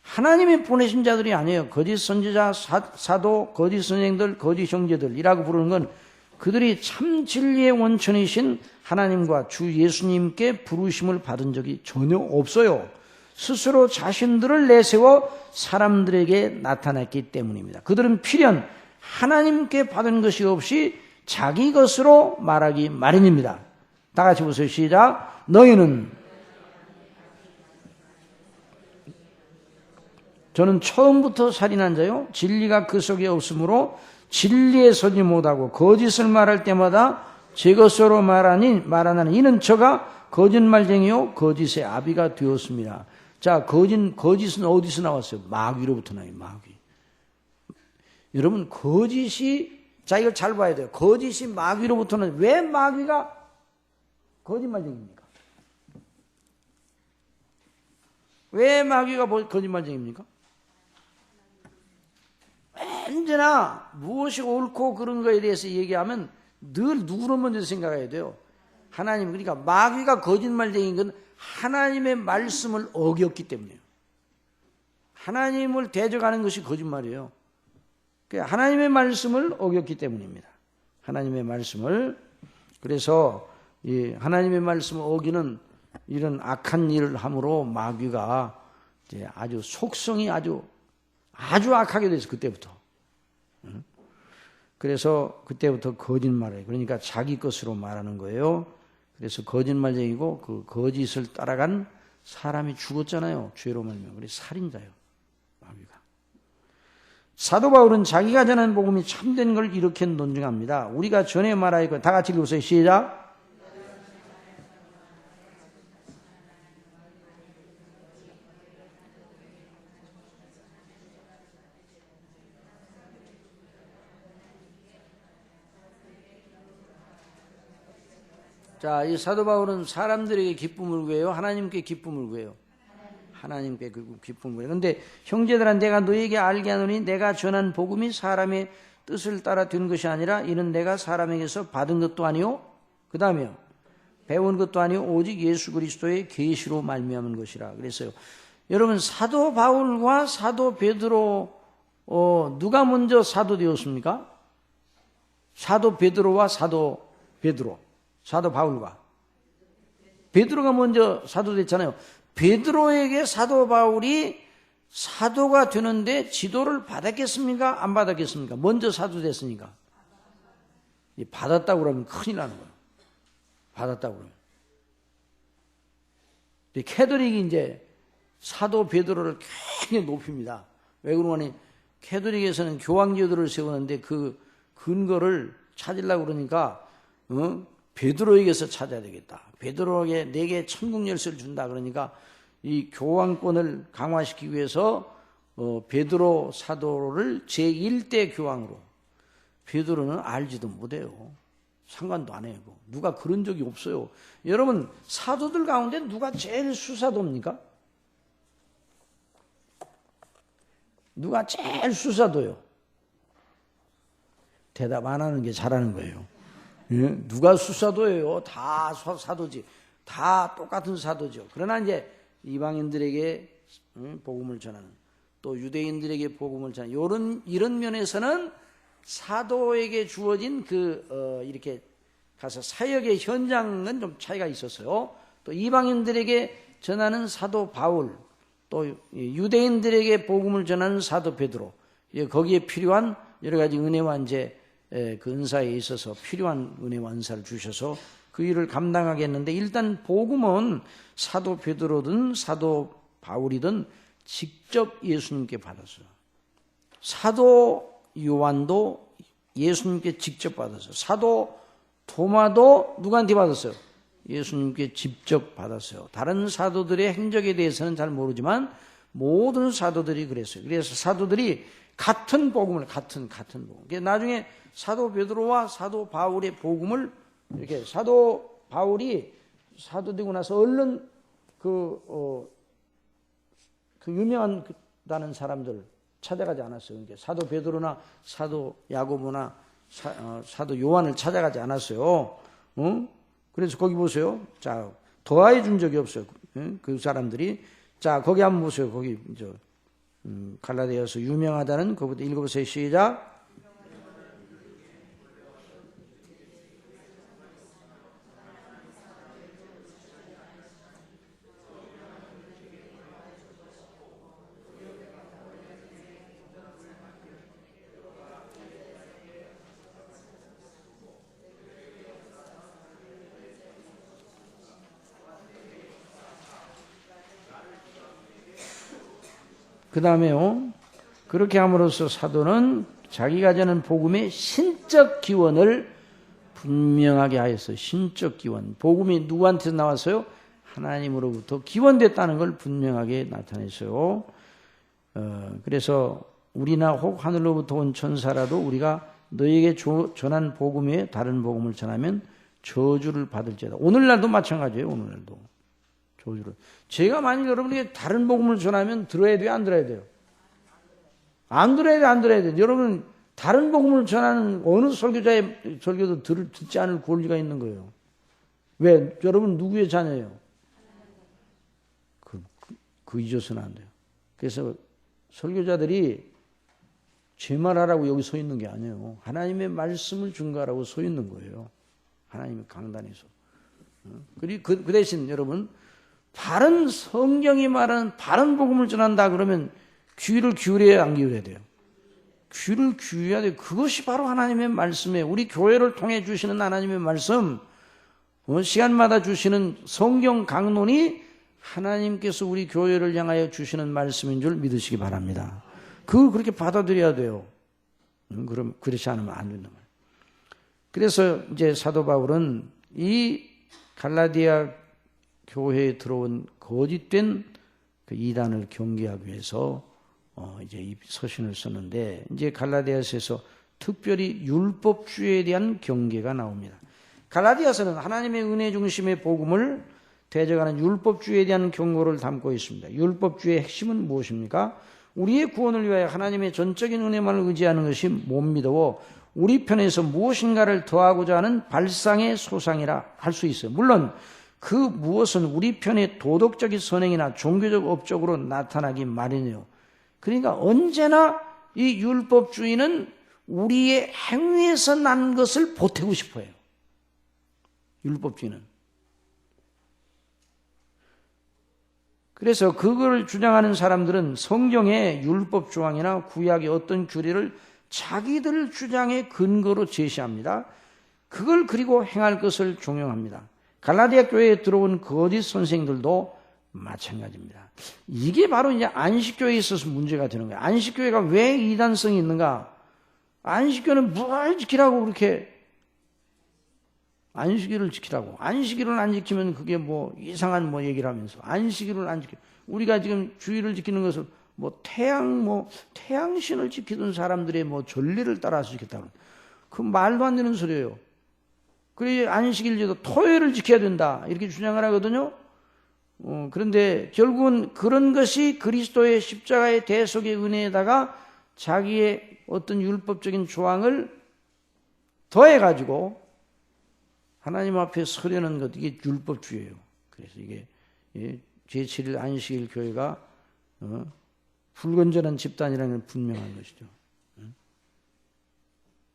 하나님이 보내신 자들이 아니에요. 거짓 선지자, 사도, 거짓 선생들, 거짓 형제들이라고 부르는 건 그들이 참 진리의 원천이신 하나님과 주 예수님께 부르심을 받은 적이 전혀 없어요. 스스로 자신들을 내세워 사람들에게 나타냈기 때문입니다. 그들은 필연 하나님께 받은 것이 없이 자기 것으로 말하기 마련입니다. 다 같이 보세요. 시작. 너희는 저는 처음부터 살인한 자요 진리가 그 속에 없으므로 진리에 서지 못하고 거짓을 말할 때마다 제 것으로 말하나니 이는 저가 거짓말쟁이요 거짓의 아비가 되었습니다. 자, 거짓은 어디서 나왔어요? 마귀로부터 나요. 마귀. 여러분, 거짓이, 자, 이걸 잘 봐야 돼요. 거짓이 마귀로부터는, 왜 마귀가 거짓말쟁이입니까? 왜 마귀가 거짓말쟁이입니까? 언제나 무엇이 옳고 그런 거에 대해서 얘기하면 늘 누구를 먼저 생각해야 돼요? 하나님. 그러니까 마귀가 거짓말쟁이인 건 하나님의 말씀을 어겼기 때문이에요. 하나님을 대적하는 것이 거짓말이에요. 하나님의 말씀을 어겼기 때문입니다. 하나님의 말씀을. 그래서 이 하나님의 말씀을 어기는 이런 악한 일을 함으로 마귀가 이제 아주 속성이 아주 악하게 돼서 그때부터. 그래서 그때부터 거짓말을 해요. 그러니까 자기 것으로 말하는 거예요. 그래서 거짓말쟁이고 그 거짓을 따라간 사람이 죽었잖아요. 죄로 말미암아. 그래서 살인자예요. 마귀가. 사도 바울은 자기가 전한 복음이 참된 걸 이렇게 논증합니다. 우리가 전에 말하였고 다 같이 읽으세요. 시작. 자, 이 사도 바울은 사람들에게 기쁨을 구해요? 하나님께 기쁨을 구해요? 하나님께 그 기쁨을 구해요. 그런데 형제들아 내가 너에게 알게 하노니 내가 전한 복음이 사람의 뜻을 따라 된 것이 아니라 이는 내가 사람에게서 받은 것도 아니요. 그 다음에요. 배운 것도 아니요. 오직 예수 그리스도의 계시로 말미암은 것이라 그랬어요. 여러분 사도 바울과 사도 베드로 누가 먼저 사도 되었습니까? 사도 베드로와 사도 베드로. 사도 바울과 베드로가 먼저 사도 됐잖아요. 베드로에게 사도 바울이 사도가 되는데 지도를 받았겠습니까? 안 받았겠습니까? 먼저 사도 됐으니까. 받았다고 그러면 큰일 나는 거예요. 받았다고 그러면. 캐톨릭이 이제 사도 베드로를 굉장히 높입니다. 왜 그러니 캐톨릭에서는 교황제도를 세우는데 그 근거를 찾으려고 그러니까 베드로에게서 찾아야 되겠다. 베드로에게 내게 천국 열쇠를 준다. 그러니까 이 교황권을 강화시키기 위해서 베드로 사도를 제1대 교황으로. 베드로는 알지도 못해요. 상관도 안 해요. 누가 그런 적이 없어요. 여러분 사도들 가운데 누가 제일 수사도입니까? 누가 제일 수사도요? 대답 안 하는 게 잘하는 거예요. 예? 누가 수사도예요? 다 사도지. 다 똑같은 사도죠. 그러나 이제 이방인들에게 복음을 전하는 또 유대인들에게 복음을 전하는 이런 면에서는 사도에게 주어진 이렇게 가서 사역의 현장은 좀 차이가 있었어요. 또 이방인들에게 전하는 사도 바울, 또 유대인들에게 복음을 전하는 사도 베드로, 거기에 필요한 여러 가지 은혜와 이제 그 은사에 있어서 필요한 은혜와 은사를 주셔서 그 일을 감당하게 했는데 일단 복음은 사도 베드로든 사도 바울이든 직접 예수님께 받았어요. 사도 요한도 예수님께 직접 받았어요. 사도 도마도 누구한테 받았어요? 예수님께 직접 받았어요. 다른 사도들의 행적에 대해서는 잘 모르지만 모든 사도들이 그랬어요. 그래서 사도들이 같은 복음을 같은 복음. 나중에 사도 베드로와 사도 바울의 복음을 이렇게 사도 바울이 사도 되고 나서 얼른 그 유명한 사람들 찾아가지 않았어요. 그러니까 사도 베드로나 사도 야고보나 사도 요한을 찾아가지 않았어요. 그래서 거기 보세요. 자, 더해 준 적이 없어요. 그 사람들이. 자, 거기 한번 보세요. 거기 갈라디아서 유명하다는 그거부터 읽어보세요. 시작. 그 다음에요. 그렇게 함으로써 사도는 자기가 전한 복음의 신적 기원을 분명하게 하였어요. 신적 기원. 복음이 누구한테서 나왔어요? 하나님으로부터 기원됐다는 걸 분명하게 나타냈어요. 그래서 우리나 혹 하늘로부터 온 천사라도 우리가 너에게 전한 복음 외에 다른 복음을 전하면 저주를 받을지어다. 오늘날도 마찬가지예요. 오늘날도. 저주를. 제가 만약 여러분에게 다른 복음을 전하면 들어야 돼요? 안 들어야 돼요? 안 들어야 돼요? 안 들어야 돼요? 여러분 다른 복음을 전하는 어느 설교자의 설교도 듣지 않을 권리가 있는 거예요. 왜? 여러분 누구의 자녀예요? 그 잊어서는 안 돼요. 그래서 설교자들이 제 말하라고 여기 서 있는 게 아니에요. 하나님의 말씀을 증거하라고 서 있는 거예요. 하나님의 강단에서. 그리고 그 대신 여러분 바른 성경이 말하는 바른 복음을 전한다 그러면 귀를 기울여야 안 기울여야 돼요? 귀를 기울여야 돼요. 그것이 바로 하나님의 말씀이에요. 우리 교회를 통해 주시는 하나님의 말씀, 시간마다 주시는 성경 강론이 하나님께서 우리 교회를 향하여 주시는 말씀인 줄 믿으시기 바랍니다. 그걸 그렇게 받아들여야 돼요. 그럼 그렇지 않으면 안 된단 말이에요. 그래서 이제 사도 바울은 이 갈라디아 교회에 들어온 거짓된 그 이단을 경계하기 위해서 이제 이 서신을 썼는데 이제 갈라디아서에서 특별히 율법주의에 대한 경계가 나옵니다. 갈라디아서는 하나님의 은혜 중심의 복음을 대적하는 율법주의에 대한 경고를 담고 있습니다. 율법주의의 핵심은 무엇입니까? 우리의 구원을 위하여 하나님의 전적인 은혜만을 의지하는 것이 못 믿어 우리 편에서 무엇인가를 더하고자 하는 발상의 소상이라 할 수 있어요. 물론 그 무엇은 우리 편의 도덕적인 선행이나 종교적 업적으로 나타나기 마련이에요. 그러니까 언제나 이 율법주의는 우리의 행위에서 난 것을 보태고 싶어요. 율법주의는. 그래서 그걸 주장하는 사람들은 성경의 율법 조항이나 구약의 어떤 규례를 자기들 주장의 근거로 제시합니다. 그걸 그리고 행할 것을 종용합니다. 갈라디아 교회에 들어온 거짓 선생들도 마찬가지입니다. 이게 바로 이제 안식교회에 있어서 문제가 되는 거예요. 안식교회가 왜 이단성이 있는가? 안식교는 뭘 지키라고 그렇게 안식일을 지키라고. 안식일을 안 지키면 그게 뭐 이상한 뭐 얘기를 하면서 안식일을 안 지켜. 우리가 지금 주일을 지키는 것을 태양신을 지키던 사람들의 뭐 전례를 따라서 지켰다고. 그 말도 안 되는 소리예요. 그래 안식일제도 토요일을 지켜야 된다 이렇게 주장을 하거든요. 그런데 결국은 그런 것이 그리스도의 십자가의 대속의 은혜에다가 자기의 어떤 율법적인 조항을 더해가지고 하나님 앞에 서려는 것, 이게 율법주의예요. 그래서 이게 제7일 안식일 교회가 불건전한 집단이라는 건 분명한 것이죠.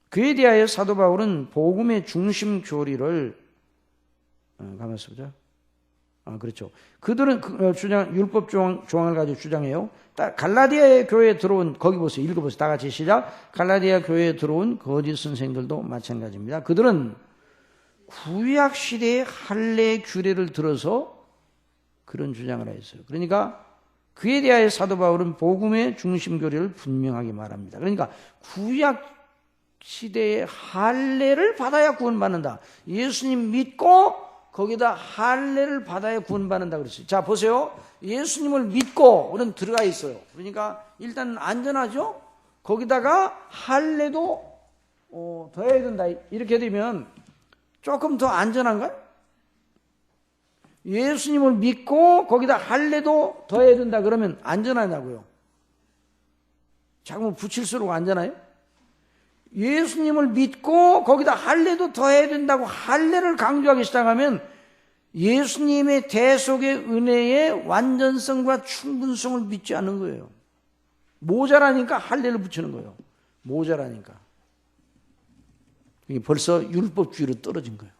그에 대하여 사도 바울은 복음의 중심 교리를 가만있어 보자. 그렇죠. 그들은 율법 조항을 가지고 주장해요. 갈라디아 교회에 들어온, 거기 보세요. 읽어보세요. 다 같이 시작. 갈라디아 교회에 들어온 거짓 선생들도 마찬가지입니다. 그들은 구약 시대의 할례 규례를 들어서 그런 주장을 했어요. 그러니까 그에 대하여 사도 바울은 복음의 중심 교리를 분명하게 말합니다. 그러니까 구약 시대의 할례를 받아야 구원받는다. 예수님 믿고 거기다 할례를 받아야 구원받는다 그랬어요. 자 보세요. 예수님을 믿고 우리는 들어가 있어요. 그러니까 일단 안전하죠. 거기다가 할례도 더해야 된다. 이렇게 되면 조금 더 안전한가요? 예수님을 믿고 거기다 할례도 더해야 된다 그러면 안전하냐고요? 자꾸 붙일수록 안전해요? 예수님을 믿고 거기다 할례도 더해야 된다고 할례를 강조하기 시작하면 예수님의 대속의 은혜의 완전성과 충분성을 믿지 않는 거예요. 모자라니까 할례를 붙이는 거예요. 모자라니까. 이게 벌써 율법주의로 떨어진 거예요.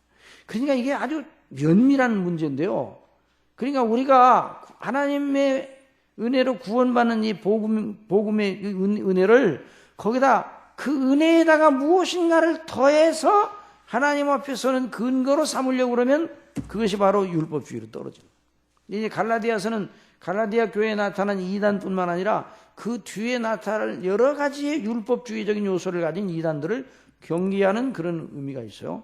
그러니까 이게 아주 면밀한 문제인데요. 그러니까 우리가 하나님의 은혜로 구원받는 이 복음의 은혜를 거기다 그 은혜에다가 무엇인가를 더해서 하나님 앞에서는 근거로 삼으려고 그러면 그것이 바로 율법주의로 떨어져요. 이제 갈라디아서는 갈라디아 교회에 나타난 이단뿐만 아니라 그 뒤에 나타날 여러 가지의 율법주의적인 요소를 가진 이단들을 경계하는 그런 의미가 있어요.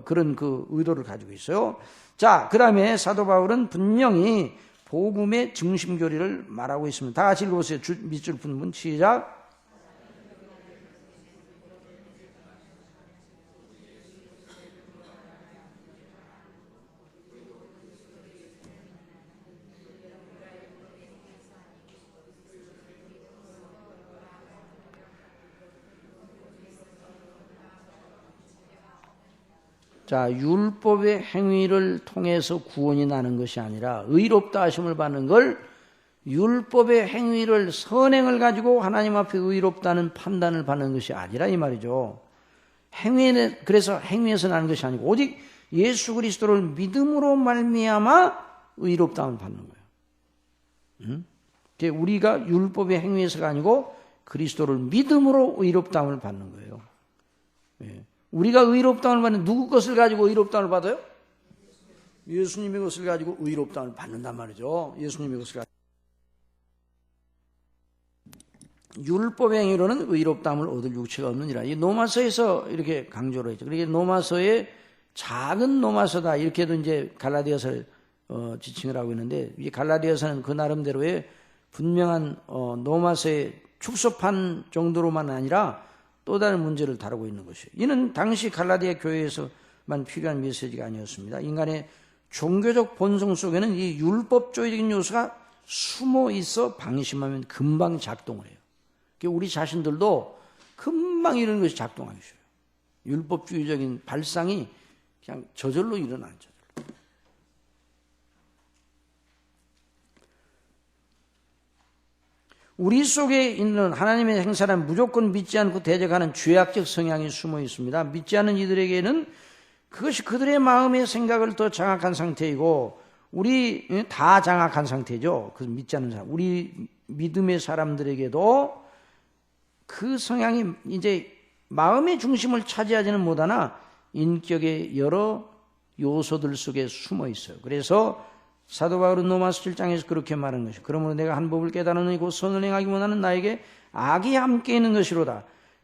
그런 그 의도를 가지고 있어요. 자, 그 다음에 사도 바울은 분명히 복음의 중심교리를 말하고 있습니다. 다 같이 읽어보세요. 밑줄 푸는 분 시작. 자, 율법의 행위를 통해서 구원이 나는 것이 아니라 의롭다 하심을 받는 걸 율법의 행위를 선행을 가지고 하나님 앞에 의롭다는 판단을 받는 것이 아니라 이 말이죠. 그래서 행위에서 나는 것이 아니고 오직 예수 그리스도를 믿음으로 말미암아 의롭다함을 받는 거예요. 우리가 율법의 행위에서가 아니고 그리스도를 믿음으로 의롭다함을 받는 거예요. 우리가 의롭다함을 받는 누구 것을 가지고 의롭다함을 받아요? 예수님의 것을 가지고 의롭다함을 받는단 말이죠. 예수님의 것을 가지고. 율법의 행위로는 의롭다함을 얻을 육체가 없느니라. 이 로마서에서 이렇게 강조를 했죠. 그러니까 로마서의 작은 로마서다 이렇게도 이제 갈라디아서를 지칭을 하고 있는데 이 갈라디아서는 그 나름대로의 분명한 로마서의 축소판 정도로만 아니라 또 다른 문제를 다루고 있는 것이에요. 이는 당시 갈라디아 교회에서만 필요한 메시지가 아니었습니다. 인간의 종교적 본성 속에는 이 율법주의적인 요소가 숨어 있어 방심하면 금방 작동을 해요. 우리 자신들도 금방 이런 것이 작동하기 쉬워요. 율법주의적인 발상이 그냥 저절로 일어나는 저절로. 우리 속에 있는 하나님의 행사는 무조건 믿지 않고 대적하는 죄악적 성향이 숨어 있습니다. 믿지 않는 이들에게는 그것이 그들의 마음의 생각을 더 장악한 상태이고 우리 다 장악한 상태죠. 그 믿지 않는 사람, 우리 믿음의 사람들에게도 그 성향이 이제 마음의 중심을 차지하지는 못하나 인격의 여러 요소들 속에 숨어 있어요. 그래서 사도 바울은 로마서 7장에서 그렇게 말한 것이죠. 그러므로 내가 한 법을 깨달으니 곧 선을 행하기 원하는 나에게 악이 함께 있는 것이로다.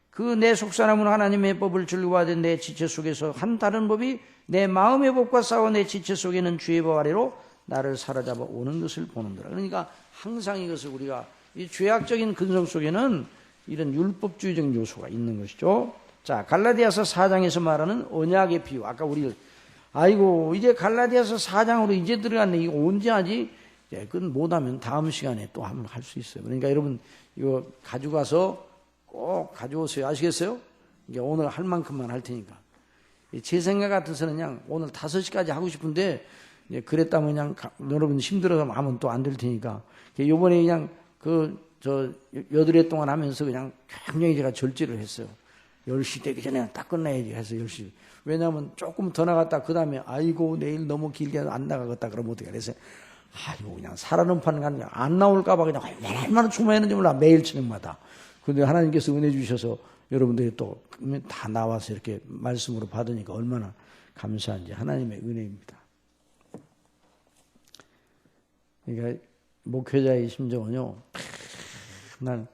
그 내 속사람은 하나님의 법을 즐거워하던 내 지체 속에서 한 다른 법이 내 마음의 법과 싸워 내 지체 속에는 죄의 법 아래로 나를 사로잡아 오는 것을 보는더라. 그러니까 항상 이것을 우리가 이 죄악적인 근성 속에는 이런 율법주의적인 요소가 있는 것이죠. 자, 갈라디아서 4장에서 말하는 언약의 비유. 아까 우리 아이고 이제 갈라디아서 4장으로 이제 들어갔네. 이거 언제 하지? 그건 못하면 다음 시간에 또 한번 할 수 있어요. 그러니까 여러분 이거 가져가서 꼭 가져오세요. 아시겠어요? 이게 오늘 할 만큼만 할 테니까. 제 생각 같아서는 그냥 오늘 5시까지 하고 싶은데 그랬다면 그냥 여러분 힘들어서 하면 또 안 될 테니까. 요번에 그냥 여드레 동안 하면서 그냥 굉장히 제가 절제를 했어요. 10시 되기 전에 딱 끝나야지 해서 10시. 왜냐하면 조금 더 나갔다 그 다음에 아이고 내일 너무 길게 안 나가겠다 그러면 어떻게 그래서 아이고 그냥 살아는 파는 게 아니라 안 나올까봐 그냥 얼마나 충만했는지 몰라 매일 저녁마다. 그런데 하나님께서 은혜 주셔서 여러분들이 또 다 나와서 이렇게 말씀으로 받으니까 얼마나 감사한지 하나님의 은혜입니다. 그러니까 목회자의 심정은요. 난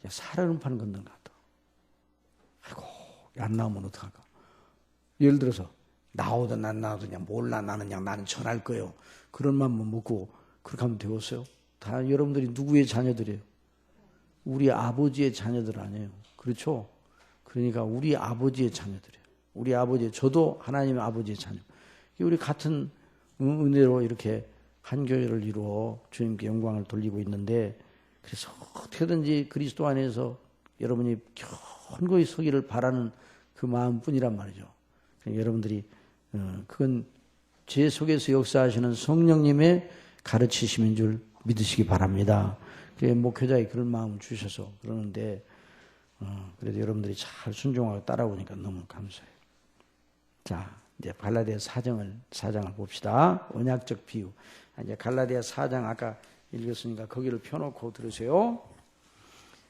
살아는 파는 건는 것 같아. 아이고 안 나오면 어떡할까. 예를 들어서 나오든 안 나오든 그냥 몰라 나는 전할 거예요. 그런 마음만 먹고 그렇게 하면 되겠어요? 다 여러분들이 누구의 자녀들이에요? 우리 아버지의 자녀들 아니에요. 그렇죠? 그러니까 우리 아버지의 자녀들이에요. 우리 아버지, 저도 하나님의 아버지의 자녀. 우리 같은 은혜로 이렇게 한 교회를 이루어 주님께 영광을 돌리고 있는데 그래서 어떻게든지 그리스도 안에서 여러분이 선거에 서기를 바라는 그 마음뿐이란 말이죠. 그러니까 여러분들이 그건 제 속에서 역사하시는 성령님의 가르치심인 줄 믿으시기 바랍니다. 목회자의 그런 마음을 주셔서 그러는데 그래도 여러분들이 잘 순종하고 따라오니까 너무 감사해요. 자, 이제 갈라디아 4장을 봅시다. 언약적 비유. 이제 갈라디아 4장 아까 읽었으니까 거기를 펴놓고 들으세요.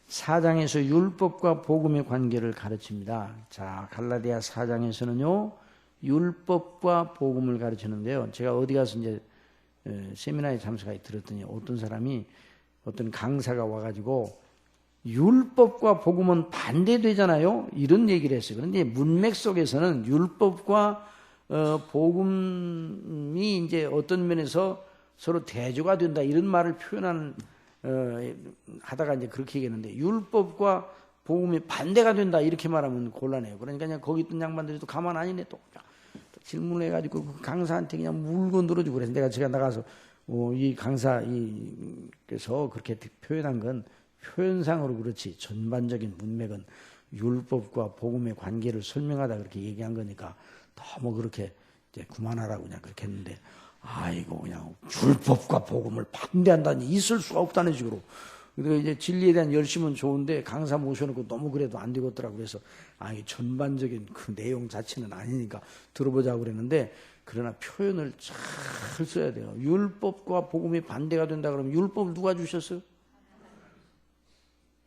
4장에서 율법과 복음의 관계를 가르칩니다. 자, 갈라디아 4장에서는요, 율법과 복음을 가르치는데요. 제가 어디 가서 이제 세미나에 참석하게 들었더니 어떤 강사가 와가지고 율법과 복음은 반대되잖아요. 이런 얘기를 했어요. 그런데 문맥 속에서는 율법과 복음이 이제 어떤 면에서 서로 대조가 된다 이런 말을 표현하는 하다가 이제 그렇게 얘기했는데 율법과 복음이 반대가 된다 이렇게 말하면 곤란해요. 그러니까 그냥 거기 있던 양반들이 또 가만 안 있네 또 질문을 해가지고 그 강사한테 그냥 물건 들어주고 그래서 제가 나가서 이 강사께서 그렇게 표현한 건 표현상으로 그렇지 전반적인 문맥은 율법과 복음의 관계를 설명하다 그렇게 얘기한 거니까 너무 그렇게 이제 그만하라고 그냥 그렇게 했는데 아이고 그냥 율법과 복음을 반대한다니 있을 수가 없다는 식으로. 그래서 이제 진리에 대한 열심은 좋은데 강사 모셔놓고 너무 그래도 안 되겠더라고. 그래서 이 전반적인 그 내용 자체는 아니니까 들어보자고 그랬는데 그러나 표현을 잘 써야 돼요. 율법과 복음이 반대가 된다 그러면 율법을 누가 주셨어요?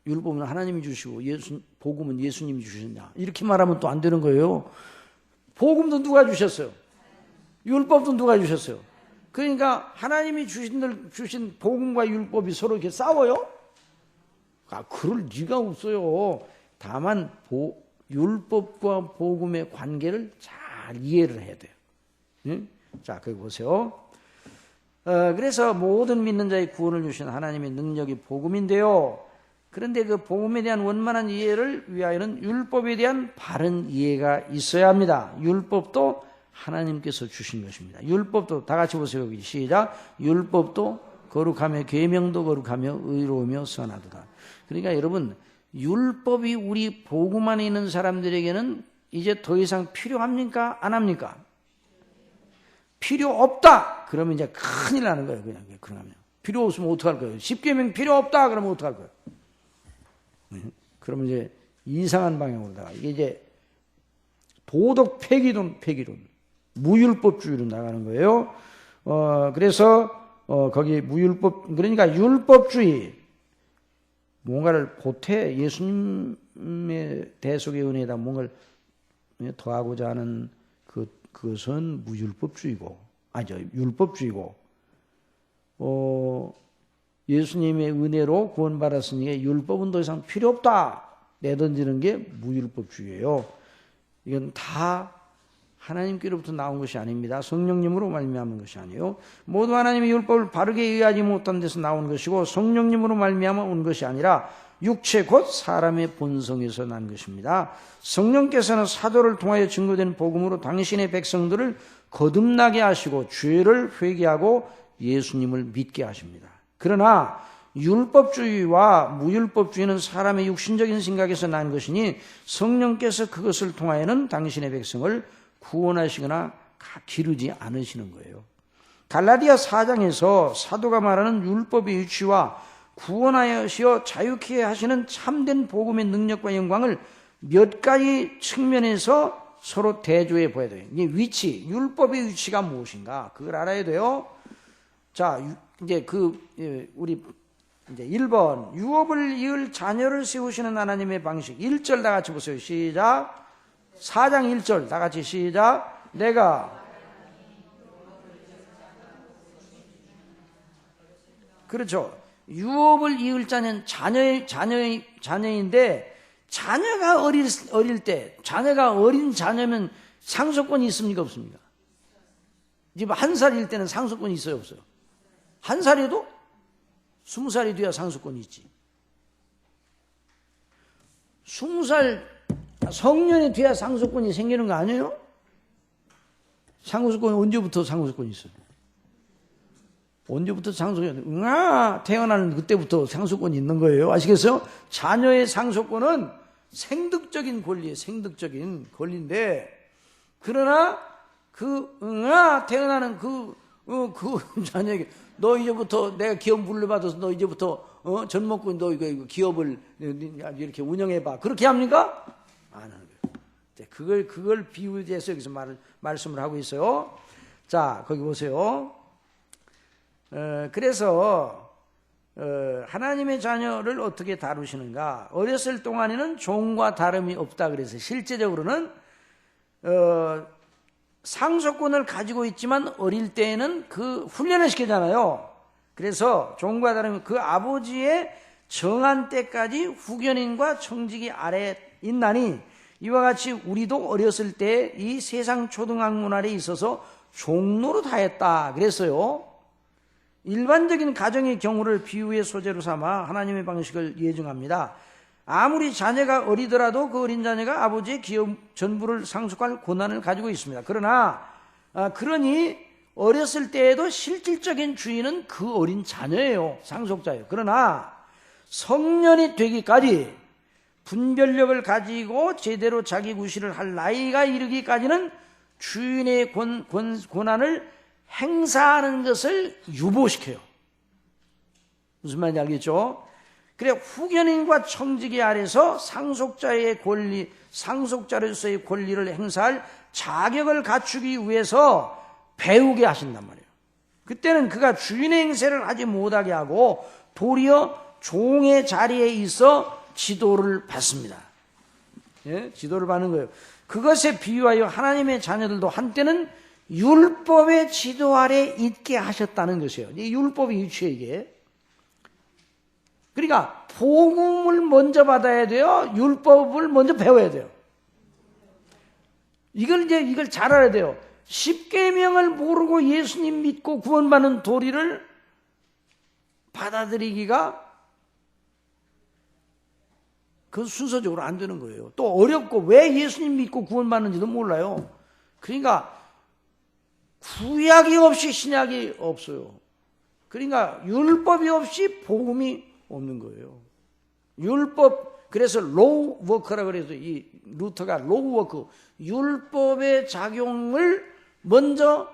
율법은 하나님이 주시고 복음은 예수님이 주셨냐 이렇게 말하면 또 안 되는 거예요. 복음도 누가 주셨어요? 율법도 누가 주셨어요? 그러니까 하나님이 주신 복음과 율법이 서로 이렇게 싸워요? 그럴 리가 없어요. 다만 율법과 복음의 관계를 잘 이해를 해야 돼요. 응? 자, 거기 보세요. 그래서 모든 믿는 자의 구원을 주신 하나님의 능력이 복음인데요. 그런데 그 복음에 대한 원만한 이해를 위하여는 율법에 대한 바른 이해가 있어야 합니다. 율법도 하나님께서 주신 것입니다. 율법도 다 같이 보세요. 여기 시작. 율법도 거룩하며 계명도 거룩하며 의로우며 선하도다. 그러니까 여러분 율법이 우리 복음 안에 있는 사람들에게는 이제 더 이상 필요합니까? 안 합니까? 필요 없다. 그러면 이제 큰일 나는 거예요. 그냥 그러면 필요 없으면 어떡할 거예요? 10계명 필요 없다. 그러면 어떡할 거예요? 그러면 이제 이상한 방향으로다가 이게 이제 도덕 폐기론, 무율법주의로 나가는 거예요. 그래서 거기 무율법 그러니까 율법주의 뭔가를 보태 예수님의 대속의 은혜에다 뭔가를 더하고자 하는 그것은 무율법주의고 율법주의고 예수님의 은혜로 구원받았으니 율법은 더 이상 필요 없다 내던지는 게 무율법주의예요. 이건 다 하나님께로부터 나온 것이 아닙니다. 성령님으로 말미암은 것이 아니에요. 모두 하나님의 율법을 바르게 이해하지 못한 데서 나온 것이고 성령님으로 말미암아 온 것이 아니라 육체 곧 사람의 본성에서 난 것입니다. 성령께서는 사도를 통하여 증거된 복음으로 당신의 백성들을 거듭나게 하시고 죄를 회개하고 예수님을 믿게 하십니다. 그러나 율법주의와 무율법주의는 사람의 육신적인 생각에서 난 것이니 성령께서 그것을 통하여는 당신의 백성을 구원하시거나 기르지 않으시는 거예요. 갈라디아 4장에서 사도가 말하는 율법의 유치와 구원하시어 자유케 하시는 참된 복음의 능력과 영광을 몇 가지 측면에서 서로 대조해 보아야 돼요. 이게 위치, 율법의 위치가 무엇인가 그걸 알아야 돼요. 자, 이제 우리 이제 1번 유업을 이을 자녀를 세우시는 하나님의 방식 1절 다 같이 보세요. 시작. 4장 1절 다 같이 시작. 내가 그렇죠. 유업을 이을 자는 자녀인데 자녀가 어릴 때 자녀가 어린 자녀면 상속권이 있습니까 없습니까? 지금 1살일 때는 상속권이 있어요 없어요? 1살에도 20살이 돼야 상속권이 있지. 20살 성년이 돼야 상속권이 생기는 거 아니에요? 상속권이 언제부터 상속권이 있어요? 언제부터 상속권이 태어나는 그때부터 상속권이 있는 거예요. 아시겠어요? 자녀의 상속권은 생득적인 권리예요. 생득적인 권리인데, 그러나 태어나는 그 자녀에게 너 이제부터 내가 기업 물려받아서 너 이제부터 젖 먹고 너 이거 기업을 이렇게 운영해봐. 그렇게 합니까? 안 하는 거예요. 그걸 비유해서 여기서 말씀을 하고 있어요. 자, 거기 보세요. 그래서 하나님의 자녀를 어떻게 다루시는가? 어렸을 동안에는 종과 다름이 없다 그래서 실제적으로는 상속권을 가지고 있지만 어릴 때에는 그 훈련을 시키잖아요. 그래서 종과 다름이 그 아버지의 정한 때까지 후견인과 청지기 아래 있나니 이와 같이 우리도 어렸을 때 이 세상 초등학문 아래에 있어서 종노릇하였다 그랬어요. 일반적인 가정의 경우를 비유의 소재로 삼아 하나님의 방식을 예증합니다. 아무리 자녀가 어리더라도 그 어린 자녀가 아버지의 기업 전부를 상속할 권한을 가지고 있습니다. 그러니 어렸을 때에도 실질적인 주인은 그 어린 자녀예요. 상속자예요. 그러나 성년이 되기까지 분별력을 가지고 제대로 자기 구실을 할 나이가 이르기까지는 주인의 권한을 행사하는 것을 유보시켜요. 무슨 말인지 알겠죠? 그래 후견인과 청지기 아래서 상속자로서의 권리를 행사할 자격을 갖추기 위해서 배우게 하신단 말이에요. 그때는 그가 주인의 행세를 하지 못하게 하고 도리어 종의 자리에 있어 지도를 받습니다. 예? 지도를 받는 거예요. 그것에 비유하여 하나님의 자녀들도 한때는 율법의 지도 아래 있게 하셨다는 것이에요. 이 율법이 유치해 이게. 그러니까 복음을 먼저 받아야 돼요. 율법을 먼저 배워야 돼요. 이걸 잘 알아야 돼요. 십계명을 모르고 예수님 믿고 구원받는 도리를 받아들이기가 그 순서적으로 안 되는 거예요. 또 어렵고 왜 예수님 믿고 구원받는지도 몰라요. 그러니까 구약이 없이 신약이 없어요. 그러니까 율법이 없이 복음이 없는 거예요. 율법, 그래서 로우 워크라 그래서 이 루터가 로우 워크, 율법의 작용을 먼저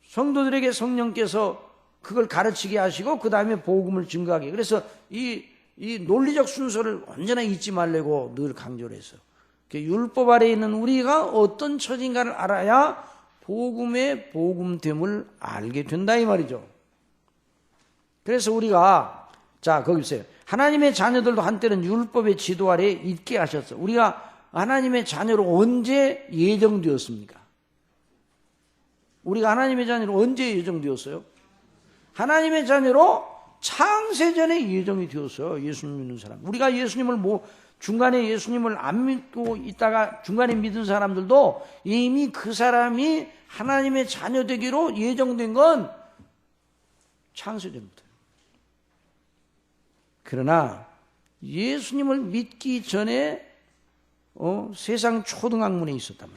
성도들에게 성령께서 그걸 가르치게 하시고 그 다음에 복음을 증거하게. 그래서 이 논리적 순서를 언제나 잊지 말라고 늘 강조를 했어요. 율법 아래에 있는 우리가 어떤 처지인가를 알아야 복음의 복음됨을 알게 된다 이 말이죠. 그래서 우리가 거기 있어요. 하나님의 자녀들도 한때는 율법의 지도 아래에 있게 하셨어. 우리가 하나님의 자녀로 언제 예정되었습니까? 우리가 하나님의 자녀로 언제 예정되었어요? 하나님의 자녀로 창세전에 예정이 되었어요. 예수님 믿는 사람. 우리가 중간에 예수님을 안 믿고 있다가 중간에 믿은 사람들도 이미 그 사람이 하나님의 자녀 되기로 예정된 건 창세전부터예요. 그러나 예수님을 믿기 전에 세상 초등학문에 있었단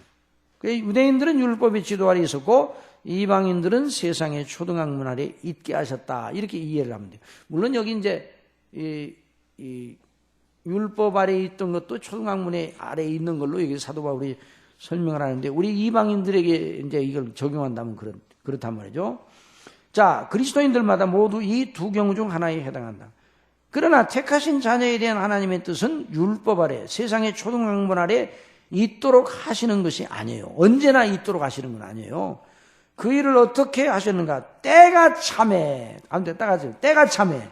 말이에요. 유대인들은 율법의 지도 아래 있었고 이방인들은 세상의 초등학문 아래 있게 하셨다. 이렇게 이해를 하면 돼요. 물론 여기 이제 이 율법 아래에 있던 것도 초등학문에 아래에 있는 걸로 여기 사도 바울이 설명을 하는데 우리 이방인들에게 이제 이걸 적용한다면 그렇단 말이죠. 자, 그리스도인들마다 모두 이 두 경우 중 하나에 해당한다. 그러나 택하신 자녀에 대한 하나님의 뜻은 율법 아래, 세상의 초등학문 아래 있도록 하시는 것이 아니에요. 언제나 있도록 하시는 건 아니에요. 그 일을 어떻게 하셨는가? 때가 참해. 때가 참해.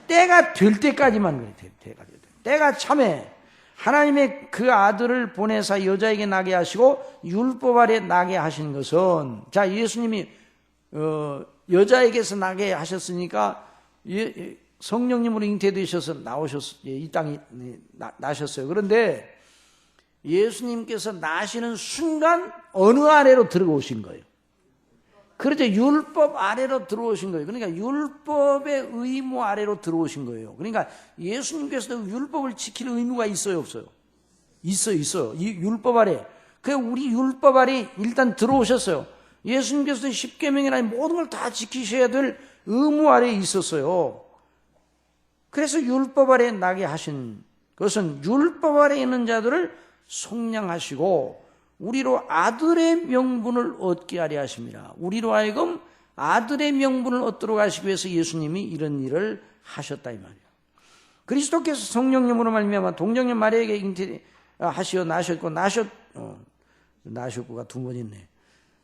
때가 될 때까지만 그래. 때가 참해. 하나님의 그 아들을 보내사 여자에게 나게 하시고 율법 아래 나게 하신 것은, 자, 예수님이 여자에게서 나게 하셨으니까 성령님으로 잉태되셔서 이 땅에 나셨어요. 그런데 예수님께서 나시는 순간 어느 아래로 들어오신 거예요? 그렇죠. 율법 아래로 들어오신 거예요. 그러니까 율법의 의무 아래로 들어오신 거예요. 그러니까 예수님께서도 율법을 지킬 의무가 있어요, 없어요? 있어요. 이 율법 아래. 우리 율법 아래 일단 들어오셨어요. 예수님께서도 십계명이나 모든 걸 다 지키셔야 될 의무 아래에 있었어요. 그래서 율법 아래 나게 하신 그것은 율법 아래 있는 자들을 속량하시고 우리로 아들의 명분을 얻게 하려 하십니다. 우리로 하여금 아들의 명분을 얻도록 하시기 위해서 예수님이 이런 일을 하셨다 이 말이에요. 그리스도께서 성령님으로 말미암아 동정녀 마리아에게 잉태하시어 나셨고가 두 번 있네.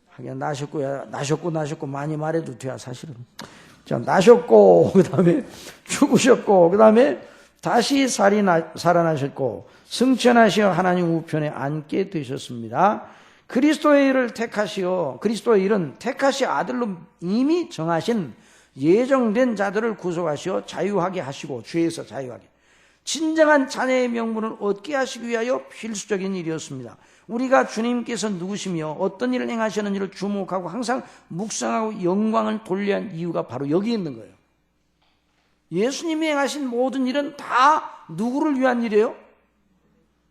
하긴 나셨고 많이 말해도 돼야 사실은. 자, 나셨고 그다음에 죽으셨고 그다음에 다시 살아나셨고 승천하시어 하나님 우편에 앉게 되셨습니다. 그리스도의 일을 택하시어 그리스도의 일은 택하시 아들로 이미 정하신 예정된 자들을 구속하시어 자유하게 하시고 죄에서 자유하게 진정한 자녀의 명분을 얻게 하시기 위하여 필수적인 일이었습니다. 우리가 주님께서 누구시며 어떤 일을 행하셨는지를 주목하고 항상 묵상하고 영광을 돌려야 한 이유가 바로 여기 있는 거예요. 예수님이 행하신 모든 일은 다 누구를 위한 일이에요?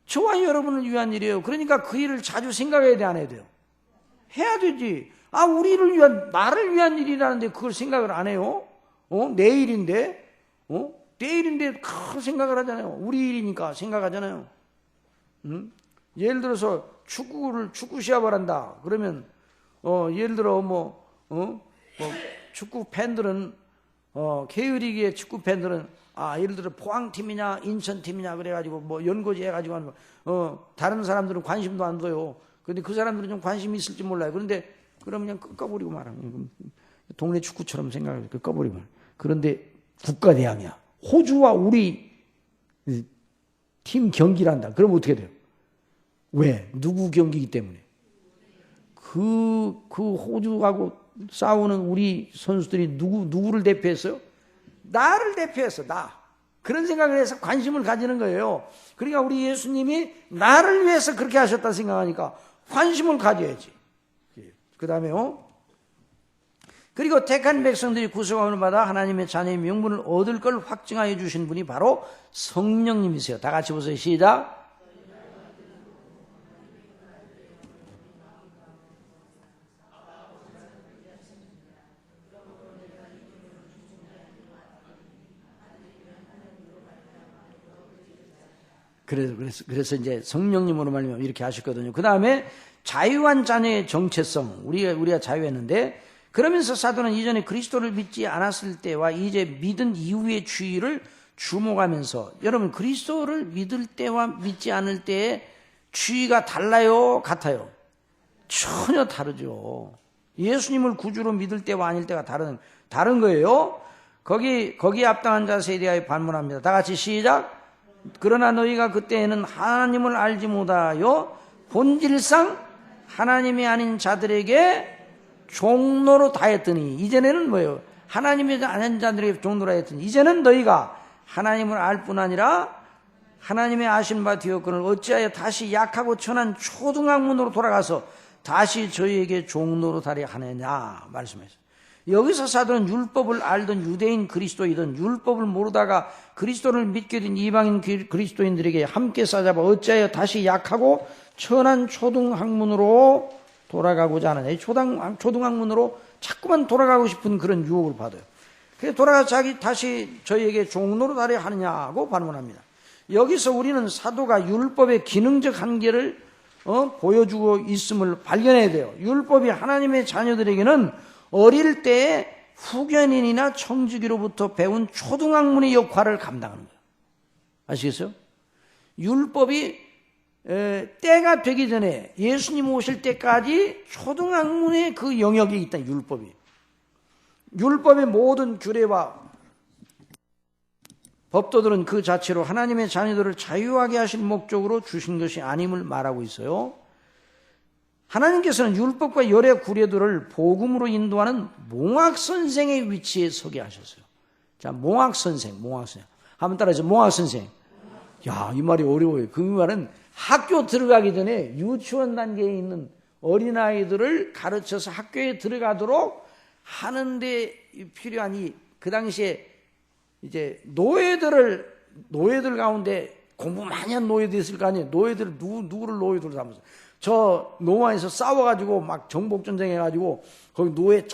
저와 여러분을 위한 일이에요. 그러니까 그 일을 자주 생각해야 돼, 안 해야 돼요? 해야 되지. 우리를 위한, 나를 위한 일이라는데 그걸 생각을 안 해요? 내일인데? 내일인데 그 생각을 하잖아요. 우리 일이니까 생각하잖아요. 예를 들어서 축구 시합을 한다. 그러면, 예를 들어 축구 팬들은, K리그의 축구 팬들은, 예를 들어 포항팀이냐, 인천팀이냐, 그래가지고 연고지 해가지고, 다른 사람들은 관심도 안 둬요. 근데 그 사람들은 좀 관심이 있을지 몰라요. 그런데, 그럼 그냥 끄꺼버리고 말아요. 동네 축구처럼 생각해서 끄꺼버리고 말아요. 그런데 국가대항이야. 호주와 우리 팀 경기를 한다. 그럼 어떻게 돼요? 왜? 누구 경기이기 때문에. 그 호주하고 싸우는 우리 선수들이 누구를 대표했어요? 나를 대표했어, 나. 그런 생각을 해서 관심을 가지는 거예요. 그러니까 우리 예수님이 나를 위해서 그렇게 하셨다 생각하니까 관심을 가져야지. 그 다음에요. 그리고 택한 백성들이 구속함을 받아 하나님의 자녀의 명분을 얻을 걸 확증하여 주신 분이 바로 성령님이세요. 다 같이 보세요. 시작. 그래서 이제 성령님으로 말미암아 이렇게 하셨거든요. 그 다음에 자유한 자녀의 정체성, 우리가 자유했는데, 그러면서 사도는 이전에 그리스도를 믿지 않았을 때와 이제 믿은 이후의 주의를 주목하면서, 여러분 그리스도를 믿을 때와 믿지 않을 때의 주의가 달라요, 같아요? 전혀 다르죠. 예수님을 구주로 믿을 때와 아닐 때가 다른 거예요. 거기에 합당한 자세에 대하여 반문합니다. 다 같이 시작. 그러나 너희가 그때에는 하나님을 알지 못하여 본질상 하나님이 아닌 자들에게 종로로 다했더니, 이전에는 뭐예요? 하나님이 아닌 자들에게 종로로 다했더니 이제는 너희가 하나님을 알 뿐 아니라 하나님의 아신 바 되었거늘 어찌하여 다시 약하고 천한 초등학문으로 돌아가서 다시 저희에게 종로로 다리 하느냐 말씀하셨어요. 여기서 사도는 율법을 알던 유대인 그리스도이든 율법을 모르다가 그리스도를 믿게 된 이방인 그리스도인들에게 함께 싸잡아 어찌하여 다시 약하고 천한 초등학문으로 돌아가고자 하느냐. 이 초등학문으로 자꾸만 돌아가고 싶은 그런 유혹을 받아요. 그래서 돌아가서 다시 저희에게 종로로 다리 하느냐고 반문합니다. 여기서 우리는 사도가 율법의 기능적 한계를 보여주고 있음을 발견해야 돼요. 율법이 하나님의 자녀들에게는 어릴 때에 후견인이나 청지기로부터 배운 초등학문의 역할을 감당하는 거예요. 아시겠어요? 율법이 때가 되기 전에 예수님 오실 때까지 초등학문의 그 영역이 있다. 율법의 모든 규례와 법도들은 그 자체로 하나님의 자녀들을 자유하게 하실 목적으로 주신 것이 아님을 말하고 있어요. 하나님께서는 율법과 열의 구례들을 복음으로 인도하는 몽학선생의 위치에 서게 하셨어요. 자, 몽학선생. 한번 따라해서 몽학선생. 야, 이 말이 어려워요. 그 말은 학교 들어가기 전에 유치원 단계에 있는 어린아이들을 가르쳐서 학교에 들어가도록 하는데 필요한 그 당시에 이제 노예들 가운데 공부 많이 한 노예도 있을 거 아니에요. 노예들, 누구를 노예들로 삼았어요? 저 로마에서 싸워가지고 막 정복전쟁 해가지고 거기 노예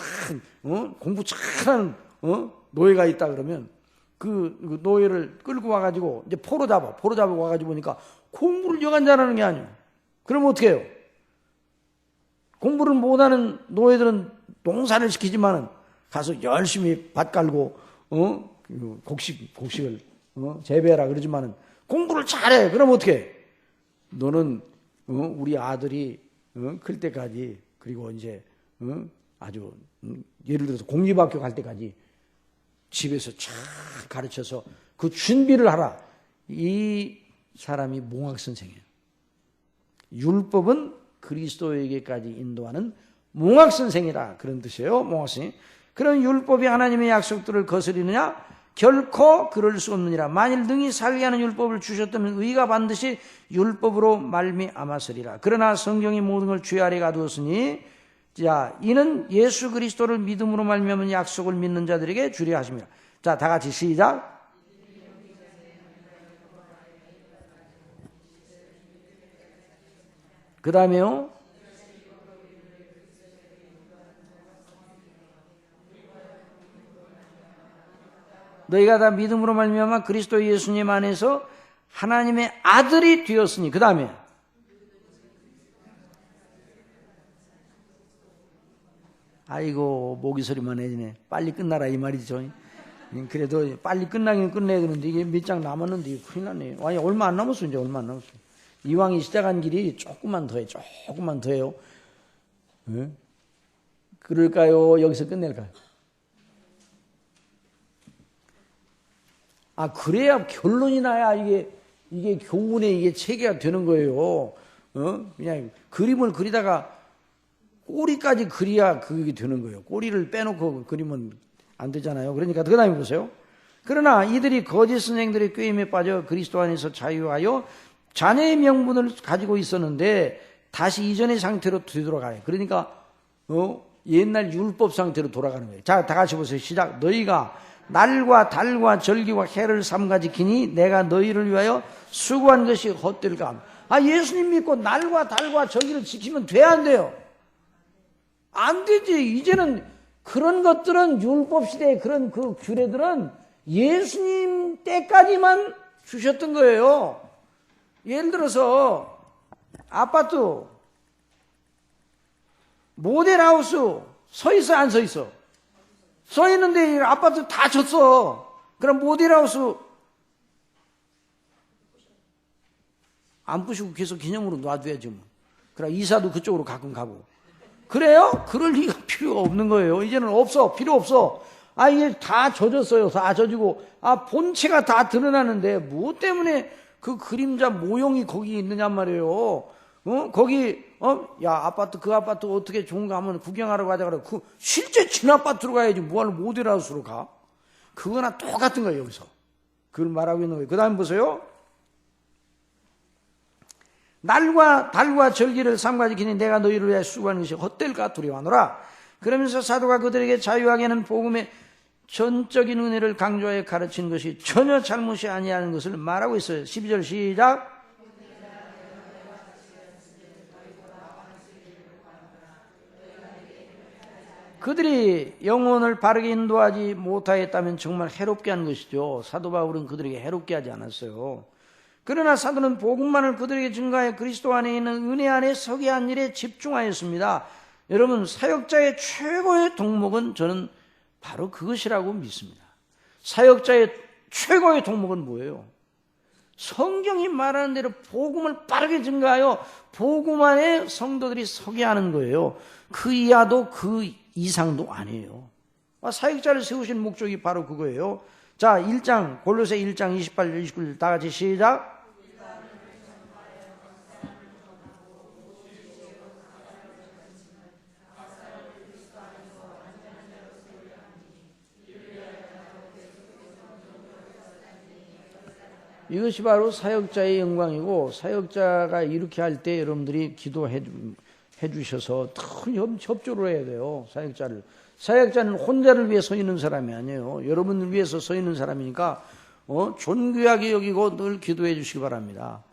공부 잘하는 노예가 있다 그러면 그 노예를 끌고 와가지고 이제 포로 잡고 와가지고 보니까 공부를 여간 잘하는 게 아니에요. 그러면 어떻게 해요? 공부를 못하는 노예들은 농사를 시키지만은 가서 열심히 밭 깔고 곡식을 재배하라 그러지만은 공부를 잘해. 그럼 어떻게 해? 너는 우리 아들이 클 때까지, 그리고 이제 아주 예를 들어서 공립학교 갈 때까지 집에서 잘 가르쳐서 그 준비를 하라. 이 사람이 몽학선생이에요. 율법은 그리스도에게까지 인도하는 몽학선생이라, 그런 뜻이에요. 몽학선생. 그런 율법이 하나님의 약속들을 거스리느냐? 결코 그럴 수 없느니라. 만일 능히 살게 하는 율법을 주셨다면 의가 반드시 율법으로 말미암았으리라. 그러나 성경이 모든 걸 주의 아래 가두었으니, 자, 이는 예수 그리스도를 믿음으로 말미암은 약속을 믿는 자들에게 주려 하심이라. 자, 다 같이 시작. 그 다음에요. 너희가 다 믿음으로 말미암아 그리스도 예수님 안에서 하나님의 아들이 되었으니. 그 다음에 아이고, 모기 소리만 해지네. 빨리 끝나라 이 말이죠. 그래도 빨리 끝나긴 끝내야 되는데 이게 몇 장 남았는데 큰일 났네. 아니, 얼마 안 남았어. 이제 얼마 안 남았어. 이왕이 시작한 길이 조금만 더해요. 네? 그럴까요? 여기서 끝낼까요? 그래야 결론이 나야 이게 교훈의 이게 체계가 되는 거예요. 그냥 그림을 그리다가 꼬리까지 그려야 그게 되는 거예요. 꼬리를 빼놓고 그리면 안 되잖아요. 그러니까 그 다음에 보세요. 그러나 이들이 거짓 선생들의 꾀임에 빠져 그리스도 안에서 자유하여 자녀의 명분을 가지고 있었는데 다시 이전의 상태로 되돌아가요. 그러니까 옛날 율법 상태로 돌아가는 거예요. 자, 다 같이 보세요. 시작. 너희가 날과 달과 절기와 해를 삼가 지키니 내가 너희를 위하여 수고한 것이 헛될까? 예수님 믿고 날과 달과 절기를 지키면 돼, 안 돼요? 안 되지. 이제는 그런 것들은 율법 시대의 그런 그 규례들은 예수님 때까지만 주셨던 거예요. 예를 들어서 아파트 모델하우스 서 있어, 안 서 있어? 서 있는데 아파트 다 졌어. 그럼 모델하우스 안 부시고 계속 기념으로 놔둬야지 뭐. 그럼 이사도 그쪽으로 가끔 가고. 그래요? 그럴 리가 필요가 없는 거예요. 이제는 없어. 필요 없어. 이게 다 젖었어요. 다 젖이고 본체가 다 드러나는데 뭐 때문에 그 그림자 모형이 거기 있느냐 말이에요. 거기 야, 아파트 그 아파트 어떻게 좋은가 하면 구경하러 가자 그래. 실제 진 아파트로 가야지 뭐하러 모델하우스로 가? 그거나 똑같은 거예요. 여기서 그걸 말하고 있는 거예요. 그 다음 보세요. 날과 달과 절기를 삼가 지키니 내가 너희를 위하여 수고하는 것이 헛될까 두려워하노라. 그러면서 사도가 그들에게 자유하게 하는 복음의 전적인 은혜를 강조하여 가르치는 것이 전혀 잘못이 아니하는 것을 말하고 있어요. 12절 시작. 그들이 영혼을 바르게 인도하지 못하였다면 정말 해롭게 한 것이죠. 사도 바울은 그들에게 해롭게 하지 않았어요. 그러나 사도는 복음만을 그들에게 증거하여 그리스도 안에 있는 은혜 안에 서게 한 일에 집중하였습니다. 여러분, 사역자의 최고의 덕목은 저는 바로 그것이라고 믿습니다. 사역자의 최고의 덕목은 뭐예요? 성경이 말하는 대로 복음을 빠르게 증거하여 복음 안에 성도들이 서게 하는 거예요. 그 이하도 그 이상도 아니에요. 사역자를 세우신 목적이 바로 그거예요. 자, 1장 골로새 1장 28, 29절 다 같이 시작. 이것이 바로 사역자의 영광이고, 사역자가 이렇게 할 때 여러분들이 기도해 주셔서 큰 협조를 해야 돼요. 사역자는 혼자를 위해 서 있는 사람이 아니에요. 여러분을 위해서 서 있는 사람이니까 존귀하게 여기고 늘 기도해 주시기 바랍니다.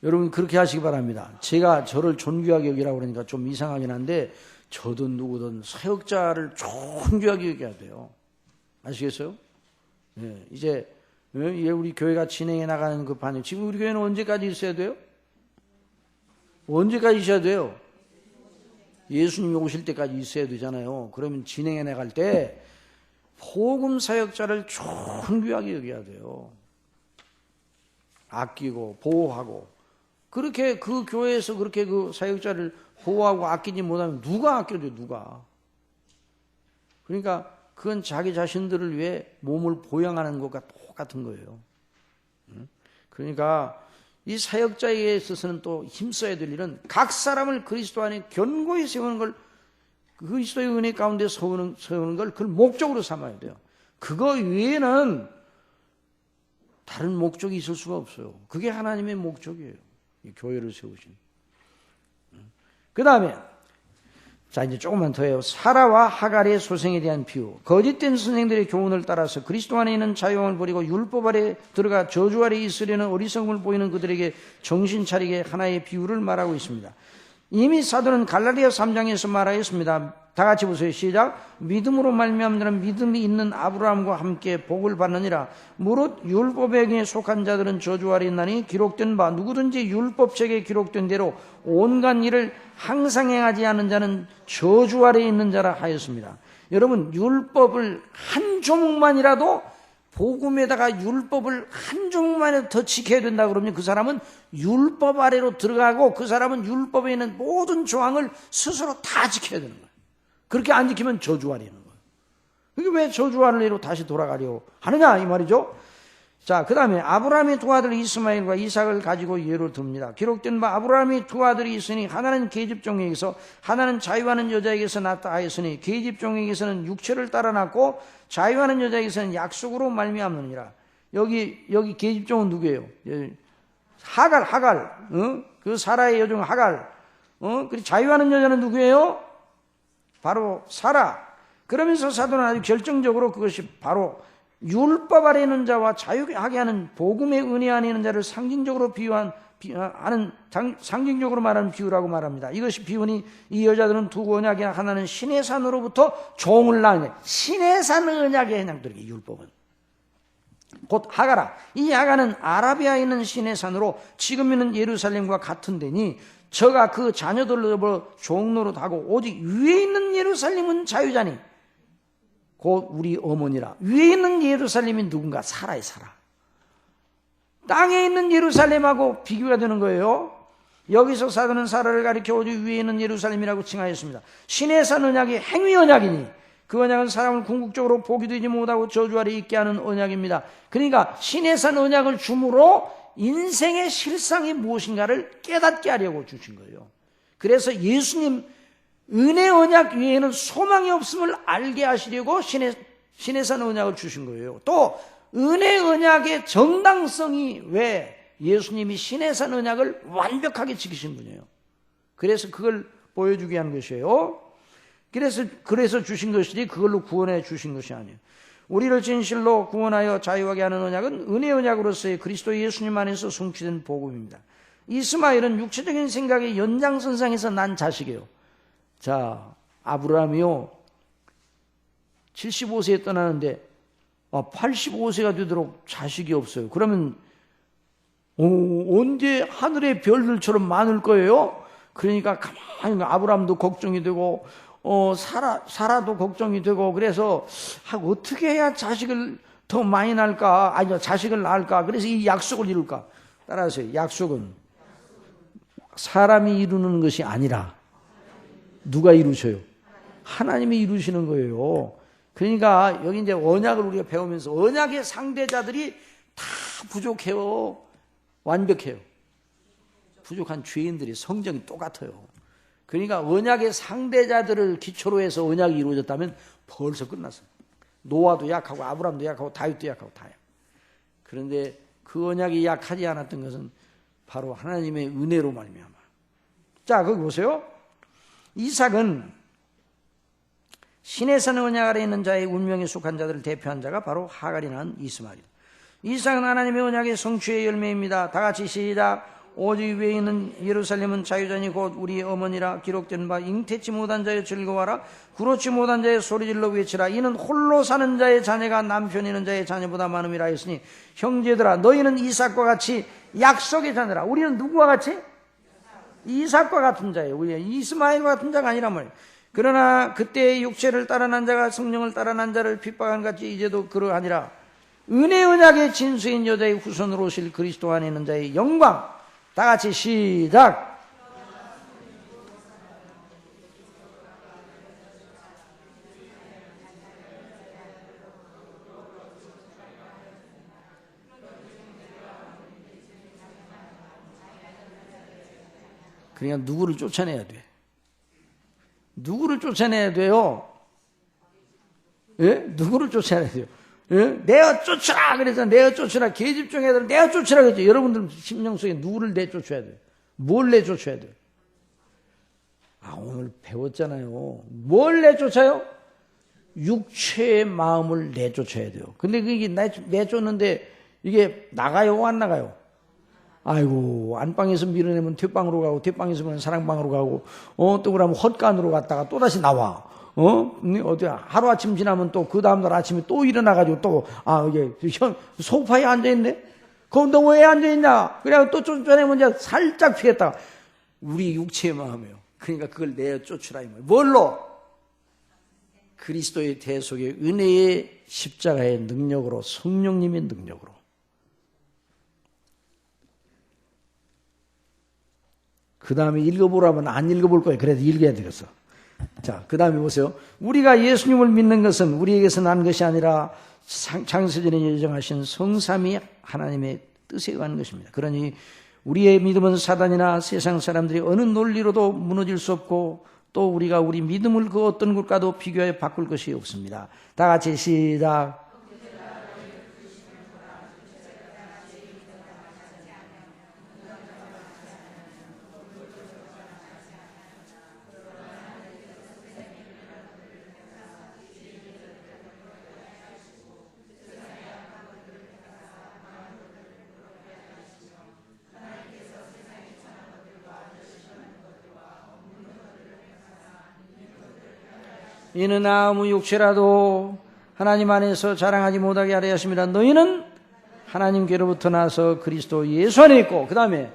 여러분 그렇게 하시기 바랍니다. 제가 저를 존귀하게 여기라고 그러니까 좀 이상하긴 한데, 저든 누구든 사역자를 존귀하게 여겨야 돼요. 아시겠어요? 예, 이제 우리 교회가 진행해 나가는 그 반영. 지금 우리 교회는 언제까지 있어야 돼요? 언제까지 있어야 돼요? 예수님이 오실 때까지 있어야 되잖아요. 그러면 진행해 나갈 때 복음 사역자를 존귀하게 여겨야 돼요. 아끼고 보호하고. 그렇게 그 교회에서 그렇게 그 사역자를 보호하고 아끼지 못하면 누가 아껴줘요? 누가? 그러니까 그건 자기 자신들을 위해 몸을 보양하는 것과 똑같은 거예요. 그러니까 이 사역자에 있어서는 또 힘써야 될 일은 각 사람을 그리스도 안에 견고히 세우는 걸, 그리스도의 은혜 가운데 세우는 걸 그걸 목적으로 삼아야 돼요. 그거 외에는 다른 목적이 있을 수가 없어요. 그게 하나님의 목적이에요. 이 교회를 세우신. 그 다음에 자, 이제 조금만 더 해요. 사라와 하갈의 소생에 대한 비유. 거짓된 선생들의 교훈을 따라서 그리스도 안에 있는 자유함을 버리고 율법 아래 들어가 저주 아래 있으려는 어리석음을 보이는 그들에게 정신 차리게 하나의 비유를 말하고 있습니다. 이미 사도는 갈라디아 3장에서 말하였습니다. 다 같이 보세요. 시작. 믿음으로 말미암는 자는 믿음이 있는 아브라함과 함께 복을 받느니라. 무릇 율법에 속한 자들은 저주 아래 있나니 기록된 바 누구든지 율법책에 기록된 대로 온갖 일을 항상 행하지 않은 자는 저주 아래 있는 자라 하였습니다. 여러분, 율법을 한 조목만이라도, 복음에다가 율법을 한 조목만이라도 더 지켜야 된다 그러면 그 사람은 율법 아래로 들어가고 그 사람은 율법에 있는 모든 조항을 스스로 다 지켜야 되는 거예요. 그렇게 안 지키면 저주 아래는 거예요. 이게 왜 저주 아래로 다시 돌아가려고 하느냐 이 말이죠. 자, 그 다음에 아브라함의 두 아들 이스마엘과 이삭을 가지고 예를 듭니다. 기록된 바 아브라함이 두 아들이 있으니 하나는 계집종에게서 하나는 자유하는 여자에게서 낳았다 하였으니 계집종에게서는 육체를 따라 낳고 자유하는 여자에게서는 약속으로 말미암느니라. 여기 계집종은 누구예요? 하갈, 그 사라의 여종 하갈. 그리고 자유하는 여자는 누구예요? 바로 사라. 그러면서 사도는 아주 결정적으로 그것이 바로 율법 아래 있는 자와 자유하게 하는 복음의 은혜 안에 있는 자를 상징적으로 상징적으로 말하는 비유라고 말합니다. 이것이 비유니 이 여자들은 두 언약이 하나는 신의 산으로부터 종을 낳으니 신의 산 언약의 해당들에게 율법은 곧 하가라. 이 하가는 아라비아에 있는 신의 산으로 지금 있는 예루살렘과 같은 데니 저가 그 자녀들로 종노릇 하고 오직 위에 있는 예루살렘은 자유자니 곧 우리 어머니라. 위에 있는 예루살렘이 누군가? 사라의 사라. 땅에 있는 예루살렘하고 비교가 되는 거예요. 여기서 사도는 사라를 가리켜 오직 위에 있는 예루살렘이라고 칭하였습니다. 신의 산 언약이 행위 언약이니 그 언약은 사람을 궁극적으로 복이 되지 못하고 저주 아래 있게 하는 언약입니다. 그러니까 신의 산 언약을 줌으로 인생의 실상이 무엇인가를 깨닫게 하려고 주신 거예요. 그래서 예수님 은혜 언약 위에는 소망이 없음을 알게 하시려고 신의 산 언약을 주신 거예요. 또 은혜 언약의 정당성이 왜 예수님이 신의 산 언약을 완벽하게 지키신 분이에요. 그래서 그걸 보여주게 하는 것이에요. 그래서 주신 것이지 그걸로 구원해 주신 것이 아니에요. 우리를 진실로 구원하여 자유하게 하는 언약은 은혜 언약으로서의 그리스도 예수님 안에서 성취된 복음입니다. 이스마엘은 육체적인 생각의 연장선상에서 난 자식이에요. 자, 아브라함이요 75세에 떠나는데 85세가 되도록 자식이 없어요. 그러면 언제 하늘의 별들처럼 많을 거예요? 그러니까 가만히 아브라함도 걱정이 되고 사라도 걱정이 되고 그래서 어떻게 해야 자식을 더 많이 낳을까? 아니요, 자식을 낳을까? 그래서 이 약속을 이룰까? 따라하세요. 약속은 사람이 이루는 것이 아니라 누가 이루셔요? 하나님이 이루시는 거예요. 그러니까 여기 이제 언약을 우리가 배우면서 언약의 상대자들이 다 부족해요. 완벽해요. 부족한 죄인들이 성정이 똑같아요. 그러니까 언약의 상대자들을 기초로 해서 언약이 이루어졌다면 벌써 끝났어요. 노아도 약하고 아브라함도 약하고 다윗도 약하고 다요. 그런데 그 언약이 약하지 않았던 것은 바로 하나님의 은혜로 말미암아. 자, 거기 보세요. 이삭은 신의 산 언약 아래 있는 자의 운명에 속한 자들을 대표한 자가 바로 하갈이 낳은 이스마엘이다. 이삭은 하나님의 언약의 성취의 열매입니다. 다 같이 시작. 오직 위에 있는 예루살렘은 자유자니 곧 우리의 어머니라. 기록된 바 잉태치 못한 자여 즐거워하라. 구로치 못한 자여 소리질러 외치라. 이는 홀로 사는 자의 자녀가 남편 있는 자의 자녀보다 많음이라 했으니 형제들아 너희는 이삭과 같이 약속의 자녀라. 우리는 누구와 같이? 이삭과 같은 자예요. 우리 이스마엘과 같은 자가 아니란 말이에요. 그러나 그때 육체를 따라 난 자가 성령을 따라 난 자를 핍박한 같이 이제도 그러하니라. 은혜 언약의 진수인 여자의 후손으로 오실 그리스도 안에 있는 자의 영광. 다 같이 시작. 그러니까 누구를 쫓아내야 돼? 누구를 쫓아내야 돼요? 예? 누구를 쫓아내야 돼요? 예? 내가 쫓으라 그래서 내가 쫓으라. 계집종 애들은 내가 쫓으라 그랬죠. 여러분들 심령 속에 누구를 내쫓아야 돼요? 뭘 내쫓아야 돼요? 오늘 배웠잖아요. 뭘 내쫓아요? 육체의 마음을 내쫓아야 돼요. 근데 그게 내쫓는데 이게 나가요? 안 나가요? 아이고, 안방에서 밀어내면 뒷방으로 가고, 뒷방에서 밀어내면 사랑방으로 가고, 또 그러면 헛간으로 갔다가 또다시 나와. 어디, 하루아침 지나면 또 그 다음날 아침에 또 일어나가지고 또, 이게, 소파에 앉아있네? 그럼 너 왜 앉아있냐? 그래, 또 쫓아내면 이제 살짝 피했다가, 우리 육체의 마음이에요. 그러니까 그걸 내어 쫓으라, 이 말이에요. 뭘로? 그리스도의 대속의 은혜의 십자가의 능력으로, 성령님의 능력으로. 그 다음에 읽어보라면 안 읽어볼 거예요. 그래도 읽어야 되겠어. 자, 그 다음에 보세요. 우리가 예수님을 믿는 것은 우리에게서 난 것이 아니라 창세전에 예정하신 성삼위 하나님의 뜻에 의한 것입니다. 그러니 우리의 믿음은 사단이나 세상 사람들이 어느 논리로도 무너질 수 없고 또 우리가 우리 믿음을 그 어떤 것과도 비교해 바꿀 것이 없습니다. 다 같이 시작. 이는 아무 육체라도 하나님 안에서 자랑하지 못하게 하려 하심이라. 너희는 하나님께로부터 나서 그리스도 예수 안에 있고, 그 다음에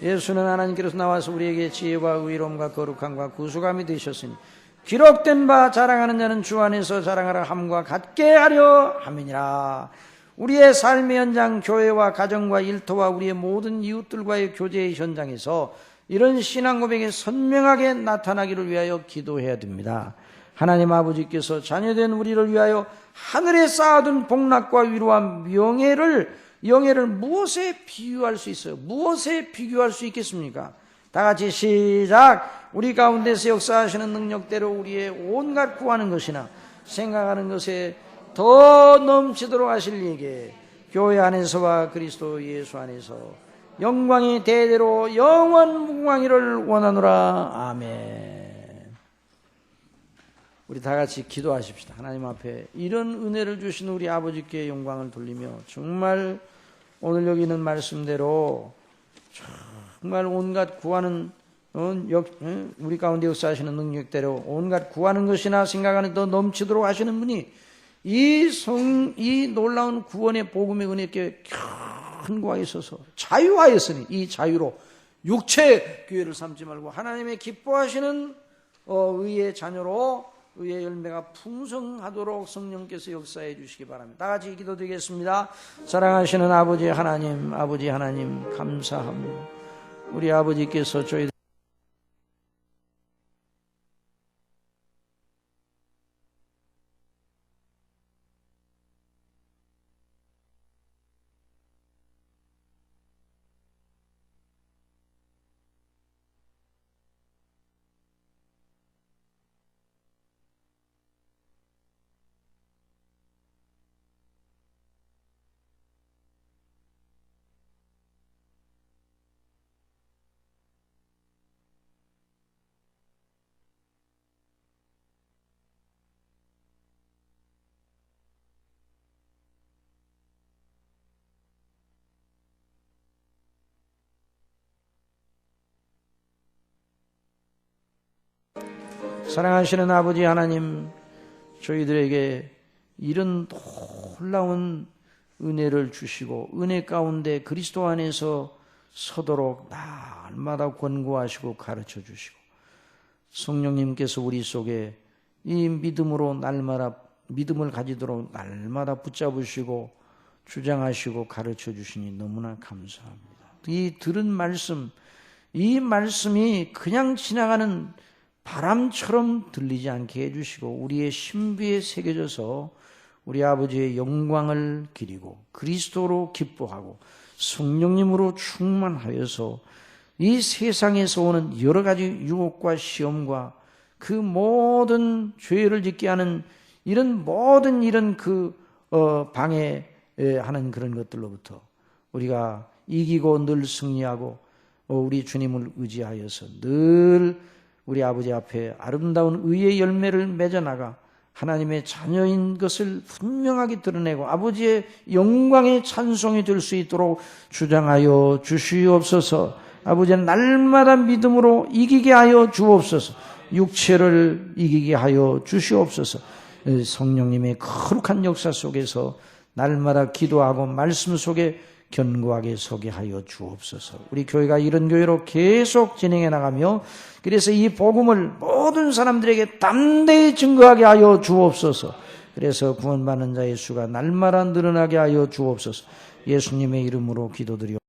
예수는 하나님께로서 나와서 우리에게 지혜와 의로움과 거룩함과 구속함이 되셨으니 기록된 바 자랑하는 자는 주 안에서 자랑하라 함과 같게 하려 함이니라. 우리의 삶의 현장, 교회와 가정과 일터와 우리의 모든 이웃들과의 교제의 현장에서 이런 신앙 고백이 선명하게 나타나기를 위하여 기도해야 됩니다. 하나님 아버지께서 자녀된 우리를 위하여 하늘에 쌓아둔 복락과 위로와 영예를 무엇에 비유할 수 있어요? 무엇에 비교할 수 있겠습니까? 다 같이 시작. 우리 가운데서 역사하시는 능력대로 우리의 온갖 구하는 것이나 생각하는 것에 더 넘치도록 하실 이에게 교회 안에서와 그리스도 예수 안에서 영광이 대대로 영원 무궁하기를 원하노라. 아멘. 우리 다 같이 기도하십시다. 하나님 앞에 이런 은혜를 주신 우리 아버지께 영광을 돌리며 정말 오늘 여기 있는 말씀대로 정말 온갖 구하는 우리 가운데 역사하시는 능력대로 온갖 구하는 것이나 생각하는 더 넘치도록 하시는 분이 이 놀라운 구원의 복음의 은혜께 큰 구하에 있어서 자유하였으니 이 자유로 육체 교회를 삼지 말고 하나님의 기뻐하시는 의의 자녀로 의의 열매가 풍성하도록 성령께서 역사해 주시기 바랍니다. 다 같이 기도드리겠습니다. 사랑하시는 아버지 하나님 감사합니다. 우리 아버지께서 저희 사랑하시는 아버지 하나님, 저희들에게 이런 놀라운 은혜를 주시고 은혜 가운데 그리스도 안에서 서도록 날마다 권고하시고 가르쳐 주시고, 성령님께서 우리 속에 이 믿음으로 날마다 믿음을 가지도록 날마다 붙잡으시고 주장하시고 가르쳐 주시니 너무나 감사합니다. 이 들은 말씀, 이 말씀이 그냥 지나가는 바람처럼 들리지 않게 해주시고 우리의 신비에 새겨져서 우리 아버지의 영광을 기리고 그리스도로 기뻐하고 성령님으로 충만하여서 이 세상에서 오는 여러 가지 유혹과 시험과 그 모든 죄를 짓게 하는 이런 모든 이런 방해하는 그런 것들로부터 우리가 이기고 늘 승리하고 우리 주님을 의지하여서 늘 우리 아버지 앞에 아름다운 의의 열매를 맺어나가 하나님의 자녀인 것을 분명하게 드러내고 아버지의 영광의 찬송이 될 수 있도록 주장하여 주시옵소서. 아버지는 날마다 믿음으로 이기게 하여 주옵소서. 육체를 이기게 하여 주시옵소서. 성령님의 거룩한 역사 속에서 날마다 기도하고 말씀 속에 견고하게 서게 하여 주옵소서. 우리 교회가 이런 교회로 계속 진행해 나가며 그래서 이 복음을 모든 사람들에게 담대히 증거하게 하여 주옵소서. 그래서 구원받는 자의 수가 날마다 늘어나게 하여 주옵소서. 예수님의 이름으로 기도드리옵소서.